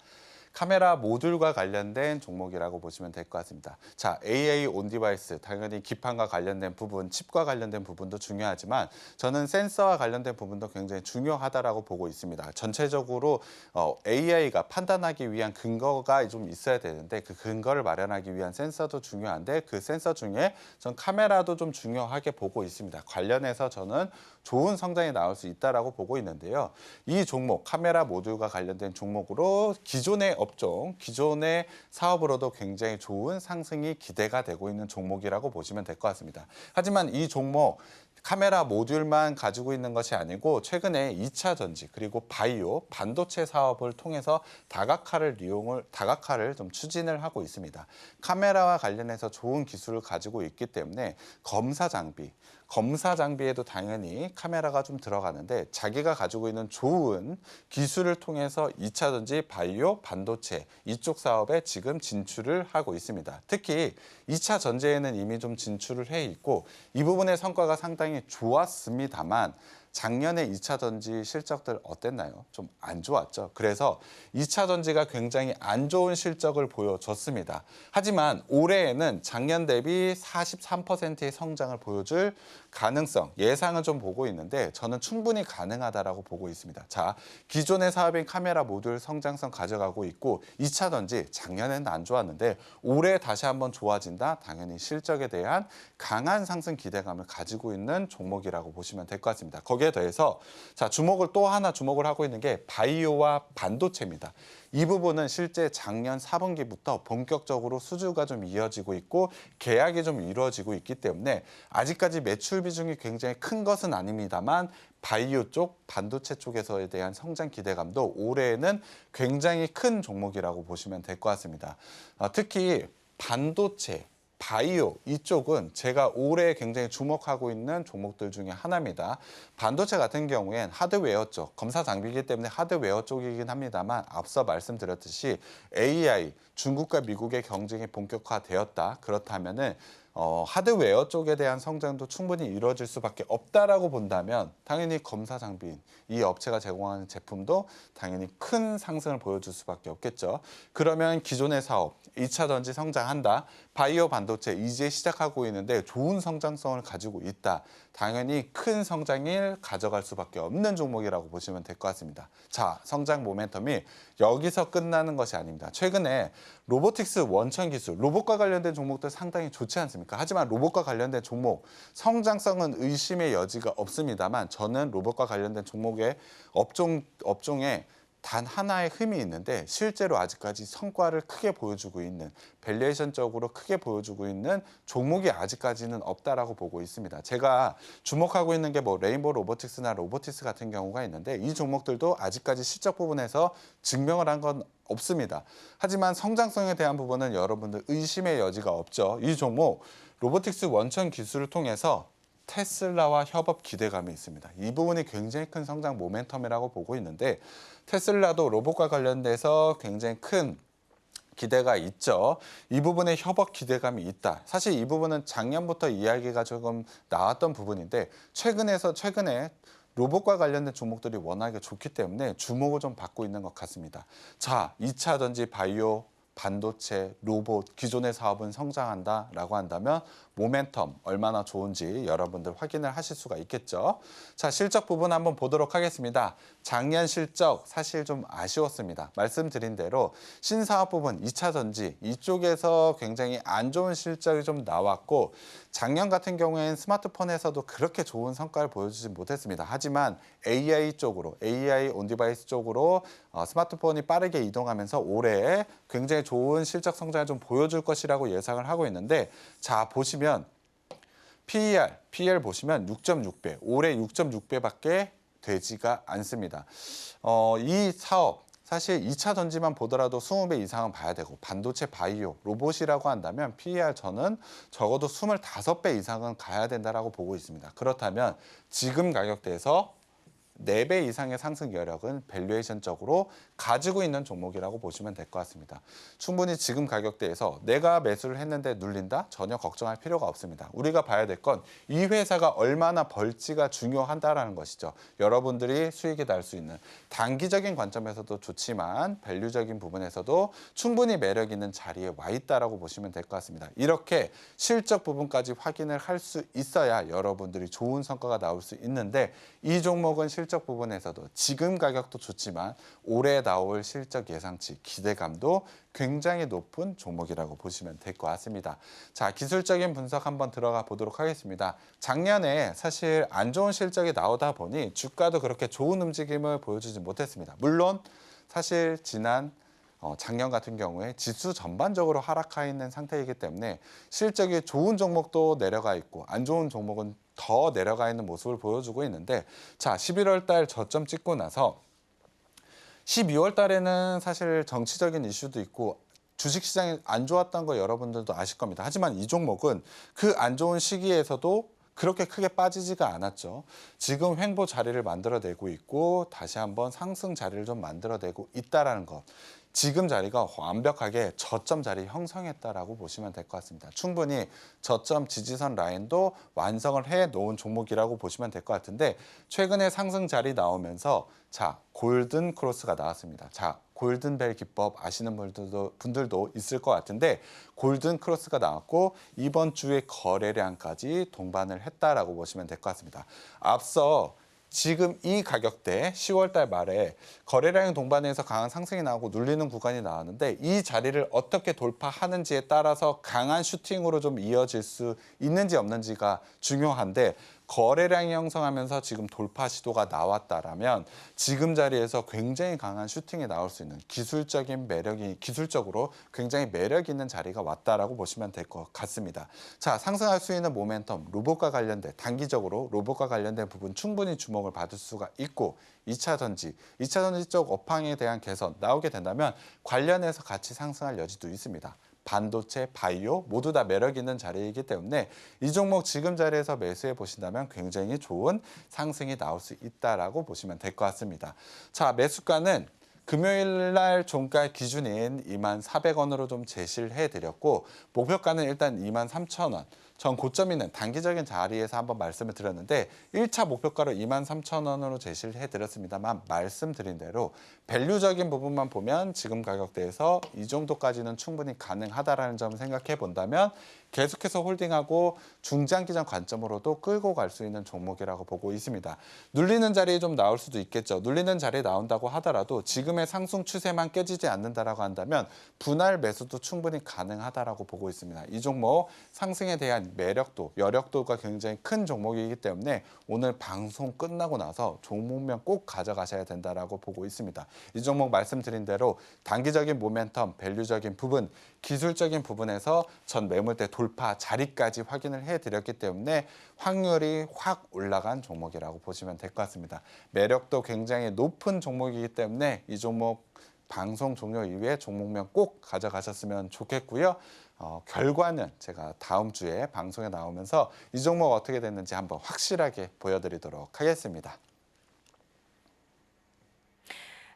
[SPEAKER 2] 카메라 모듈과 관련된 종목이라고 보시면 될 것 같습니다. 자, AI 온 디바이스, 당연히 기판과 관련된 부분, 칩과 관련된 부분도 중요하지만 저는 센서와 관련된 부분도 굉장히 중요하다라고 보고 있습니다. 전체적으로 AI가 판단하기 위한 근거가 좀 있어야 되는데 그 근거를 마련하기 위한 센서도 중요한데 그 센서 중에 전 카메라도 좀 중요하게 보고 있습니다. 관련해서 저는 좋은 성장이 나올 수 있다라고 보고 있는데요. 이 종목, 카메라 모듈과 관련된 종목으로 기존의 업종, 기존의 사업으로도 굉장히 좋은 상승이 기대가 되고 있는 종목이라고 보시면 될 것 같습니다. 하지만 이 종목, 카메라 모듈만 가지고 있는 것이 아니고 최근에 2차 전지 그리고 바이오, 반도체 사업을 통해서 다각화를 좀 추진을 하고 있습니다. 카메라와 관련해서 좋은 기술을 가지고 있기 때문에 검사 장비에도 당연히 카메라가 좀 들어가는데 자기가 가지고 있는 좋은 기술을 통해서 2차 전지, 바이오, 반도체 이쪽 사업에 지금 진출을 하고 있습니다. 특히 2차 전지에는 이미 좀 진출을 해 있고 이 부분의 성과가 상당히 좋았습니다만 작년에 2차 전지 실적들 어땠나요? 좀 안 좋았죠. 그래서 2차 전지가 굉장히 안 좋은 실적을 보여줬습니다. 하지만 올해에는 작년 대비 43%의 성장을 보여줄 가능성, 예상을 좀 보고 있는데 저는 충분히 가능하다라고 보고 있습니다. 자, 기존의 사업인 카메라 모듈 성장성 가져가고 있고 2차 전지 작년에는 안 좋았는데 올해 다시 한번 좋아진다? 당연히 실적에 대한 강한 상승 기대감을 가지고 있는 종목이라고 보시면 될 것 같습니다. 거기에 더해서 자, 또 하나 주목을 하고 있는 게 바이오와 반도체입니다. 이 부분은 실제 작년 4분기부터 본격적으로 수주가 좀 이어지고 있고 계약이 좀 이루어지고 있기 때문에 아직까지 매출 비중이 굉장히 큰 것은 아닙니다만 바이오 쪽, 반도체 쪽에서에 대한 성장 기대감도 올해에는 굉장히 큰 종목이라고 보시면 될 것 같습니다. 특히 반도체, 바이오 이쪽은 제가 올해 굉장히 주목하고 있는 종목들 중에 하나입니다. 반도체 같은 경우엔 하드웨어 쪽, 검사 장비이기 때문에 하드웨어 쪽이긴 합니다만 앞서 말씀드렸듯이 AI, 중국과 미국의 경쟁이 본격화되었다. 그렇다면은 하드웨어 쪽에 대한 성장도 충분히 이루어질 수밖에 없다라고 본다면 당연히 검사 장비인 이 업체가 제공하는 제품도 당연히 큰 상승을 보여줄 수밖에 없겠죠. 그러면 기존의 사업, 2차 전지 성장한다. 바이오 반도체 이제 시작하고 있는데 좋은 성장성을 가지고 있다. 당연히 큰 성장을 가져갈 수밖에 없는 종목이라고 보시면 될 것 같습니다. 자, 성장 모멘텀이 여기서 끝나는 것이 아닙니다. 최근에 로보틱스 원천 기술, 로봇과 관련된 종목들 상당히 좋지 않습니까? 하지만 로봇과 관련된 종목, 성장성은 의심의 여지가 없습니다만 저는 로봇과 관련된 종목의 업종에 단 하나의 흠이 있는데 실제로 아직까지 성과를 크게 보여주고 있는 밸류에이션적으로 크게 보여주고 있는 종목이 아직까지는 없다라고 보고 있습니다. 제가 주목하고 있는 게 뭐 레인보우 로보틱스나 로보티스 같은 경우가 있는데 이 종목들도 아직까지 실적 부분에서 증명을 한 건 없습니다. 하지만 성장성에 대한 부분은 여러분들 의심의 여지가 없죠. 이 종목 로보틱스 원천 기술을 통해서 테슬라와 협업 기대감이 있습니다. 이 부분이 굉장히 큰 성장 모멘텀이라고 보고 있는데 테슬라도 로봇과 관련돼서 굉장히 큰 기대가 있죠. 이 부분에 협업 기대감이 있다. 사실 이 부분은 작년부터 이야기가 조금 나왔던 부분인데 최근에 로봇과 관련된 종목들이 워낙에 좋기 때문에 주목을 좀 받고 있는 것 같습니다. 자, 2차 전지 바이오, 반도체, 로봇, 기존의 사업은 성장한다라고 한다면 모멘텀 얼마나 좋은지 여러분들 확인을 하실 수가 있겠죠. 자, 실적 부분 한번 보도록 하겠습니다. 작년 실적 사실 좀 아쉬웠습니다. 말씀드린 대로 신사업 부분 2차 전지 이쪽에서 굉장히 안 좋은 실적이 좀 나왔고 작년 같은 경우에는 스마트폰에서도 그렇게 좋은 성과를 보여주지 못했습니다. 하지만 AI 온 디바이스 쪽으로 스마트폰이 빠르게 이동하면서 올해 굉장히 좋은 실적 성장을 좀 보여줄 것이라고 예상을 하고 있는데 자 보시면 PER 보시면 6.6배, 올해 6.6배밖에 되지가 않습니다. 이 사업 사실 2차 전지만 보더라도 20배 이상은 봐야 되고 반도체 바이오, 로봇이라고 한다면 PER 저는 적어도 25배 이상은 가야 된다라고 보고 있습니다. 그렇다면 지금 가격대에서 4배 이상의 상승 여력은 밸류에이션적으로 가지고 있는 종목이라고 보시면 될 것 같습니다. 충분히 지금 가격대에서 내가 매수를 했는데 눌린다? 전혀 걱정할 필요가 없습니다. 우리가 봐야 될 건 이 회사가 얼마나 벌지가 중요하다라는 것이죠. 여러분들이 수익이 날 수 있는 단기적인 관점에서도 좋지만 밸류적인 부분에서도 충분히 매력 있는 자리에 와 있다라고 보시면 될 것 같습니다. 이렇게 실적 부분까지 확인을 할 수 있어야 여러분들이 좋은 성과가 나올 수 있는데 이 종목은 실적 부분에서도 지금 가격도 좋지만 올해 나올 실적 예상치 기대감도 굉장히 높은 종목이라고 보시면 될 것 같습니다. 자, 기술적인 분석 한번 들어가 보도록 하겠습니다. 작년에 사실 안 좋은 실적이 나오다 보니 주가도 그렇게 좋은 움직임을 보여주지 못했습니다. 물론 사실 작년 같은 경우에 지수 전반적으로 하락하 있는 상태이기 때문에 실적이 좋은 종목도 내려가 있고 안 좋은 종목은 더 내려가 있는 모습을 보여주고 있는데 자 11월 달 저점 찍고 나서 12월 달에는 사실 정치적인 이슈도 있고 주식시장이 안 좋았던 거 여러분들도 아실 겁니다. 하지만 이 종목은 그 안 좋은 시기에서도 그렇게 크게 빠지지가 않았죠. 지금 횡보 자리를 만들어내고 있고 다시 한번 상승 자리를 좀 만들어내고 있다라는 것. 지금 자리가 완벽하게 저점 자리 형성했다라고 보시면 될 것 같습니다. 충분히 저점 지지선 라인도 완성을 해 놓은 종목이라고 보시면 될 것 같은데 최근에 상승 자리 나오면서 자 골든 크로스가 나왔습니다. 자 골든벨 기법 아시는 분들도 있을 것 같은데 골든 크로스가 나왔고 이번 주에 거래량까지 동반을 했다라고 보시면 될 것 같습니다. 앞서 지금 이 가격대 10월 달 말에 거래량 동반해서 강한 상승이 나오고 눌리는 구간이 나왔는데 이 자리를 어떻게 돌파하는지에 따라서 강한 슈팅으로 좀 이어질 수 있는지 없는지가 중요한데 거래량이 형성하면서 지금 돌파 시도가 나왔다라면 지금 자리에서 굉장히 강한 슈팅이 나올 수 있는 기술적으로 굉장히 매력 있는 자리가 왔다라고 보시면 될 것 같습니다. 자, 상승할 수 있는 모멘텀, 로봇과 관련된 단기적으로 로봇과 관련된 부분 충분히 주목을 받을 수가 있고 2차 전지 쪽 업황에 대한 개선 나오게 된다면 관련해서 같이 상승할 여지도 있습니다. 반도체, 바이오 모두 다 매력 있는 자리이기 때문에 이 종목 지금 자리에서 매수해 보신다면 굉장히 좋은 상승이 나올 수 있다라고 보시면 될 것 같습니다. 자, 매수가는 금요일 날 종가 기준인 24,400원으로 좀 제시를 해드렸고 목표가는 일단 23,000원. 전 고점 있는 단기적인 자리에서 한번 말씀을 드렸는데 1차 목표가로 23,000원으로 제시를 해드렸습니다만 말씀드린 대로 밸류적인 부분만 보면 지금 가격대에서 이 정도까지는 충분히 가능하다라는 점을 생각해 본다면 계속해서 홀딩하고 중장기적 관점으로도 끌고 갈 수 있는 종목이라고 보고 있습니다. 눌리는 자리에 좀 나올 수도 있겠죠. 눌리는 자리에 나온다고 하더라도 지금의 상승 추세만 깨지지 않는다라고 한다면 분할 매수도 충분히 가능하다라고 보고 있습니다. 이 종목 상승에 대한 매력도, 여력도가 굉장히 큰 종목이기 때문에 오늘 방송 끝나고 나서 종목명 꼭 가져가셔야 된다라고 보고 있습니다. 이 종목 말씀드린 대로 단기적인 모멘텀, 밸류적인 부분, 기술적인 부분에서 전 매물대 돌파 자리까지 확인을 해드렸기 때문에 확률이 확 올라간 종목이라고 보시면 될 것 같습니다. 매력도 굉장히 높은 종목이기 때문에 이 종목 방송 종료 이후에 종목명 꼭 가져가셨으면 좋겠고요. 결과는 제가 다음 주에 방송에 나오면서 이 종목 어떻게 됐는지 한번 확실하게 보여드리도록 하겠습니다.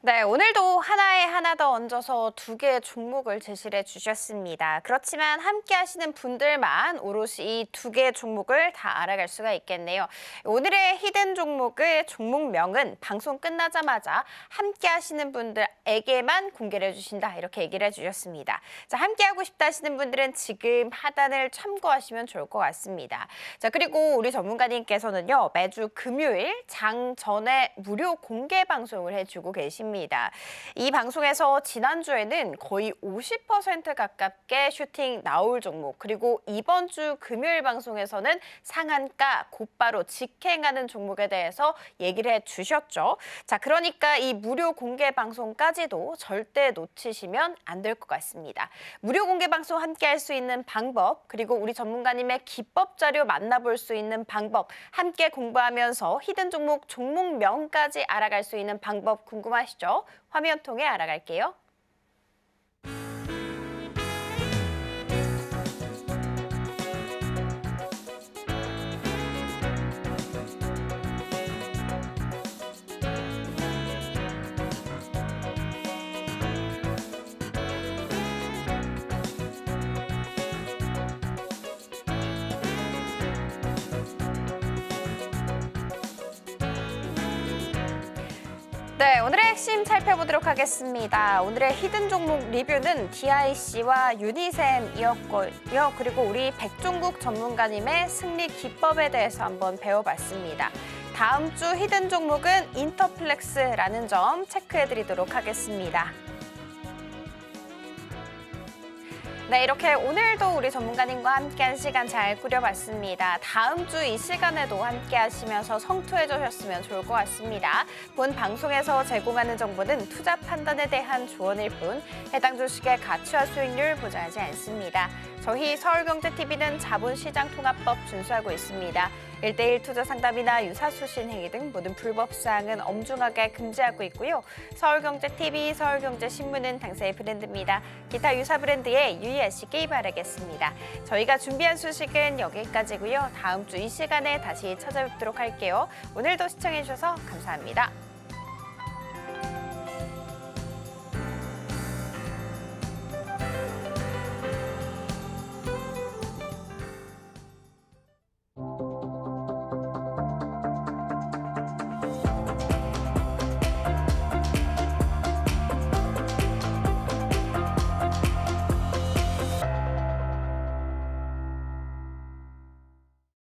[SPEAKER 1] 네, 오늘도 하나에 하나 더 얹어서 2개의 종목을 제시를 해주셨습니다. 그렇지만 함께 하시는 분들만 오롯이 이 2개의 종목을 다 알아갈 수가 있겠네요. 오늘의 히든 종목의 종목명은 방송 끝나자마자 함께 하시는 분들에게만 공개를 해주신다. 이렇게 얘기를 해주셨습니다. 자, 함께 하고 싶다 하시는 분들은 지금 하단을 참고하시면 좋을 것 같습니다. 자, 그리고 우리 전문가님께서는요, 매주 금요일 장 전에 무료 공개 방송을 해주고 계십니다. 있습니다. 이 방송에서 지난주에는 거의 50% 가깝게 슈팅 나올 종목, 그리고 이번 주 금요일 방송에서는 상한가 곧바로 직행하는 종목에 대해서 얘기를 해주셨죠. 자, 그러니까 이 무료 공개 방송까지도 절대 놓치시면 안 될 것 같습니다. 무료 공개 방송 함께 할 수 있는 방법, 그리고 우리 전문가님의 기법 자료 만나볼 수 있는 방법, 함께 공부하면서 히든 종목, 종목명까지 알아갈 수 있는 방법 궁금하시죠? 화면 통해 알아갈게요. 네, 오늘의 핵심 살펴보도록 하겠습니다. 오늘의 히든 종목 리뷰는 DIC와 유니셈이었고요. 그리고 우리 백종국 전문가님의 승리 기법에 대해서 한번 배워봤습니다. 다음 주 히든 종목은 인터플렉스라는 점 체크해드리도록 하겠습니다. 네, 이렇게 오늘도 우리 전문가님과 함께한 시간 잘 꾸려봤습니다. 다음 주 이 시간에도 함께 하시면서 성투해 주셨으면 좋을 것 같습니다. 본 방송에서 제공하는 정보는 투자 판단에 대한 조언일 뿐 해당 주식의 가치와 수익률 보장하지 않습니다. 저희 서울경제TV는 자본시장통합법 준수하고 있습니다. 1:1 투자 상담이나 유사수신 행위 등 모든 불법 사항은 엄중하게 금지하고 있고요. 서울경제TV, 서울경제신문은 당사의 브랜드입니다. 기타 유사 브랜드에 유의하시기 바라겠습니다. 저희가 준비한 소식은 여기까지고요. 다음 주 이 시간에 다시 찾아뵙도록 할게요. 오늘도 시청해주셔서 감사합니다.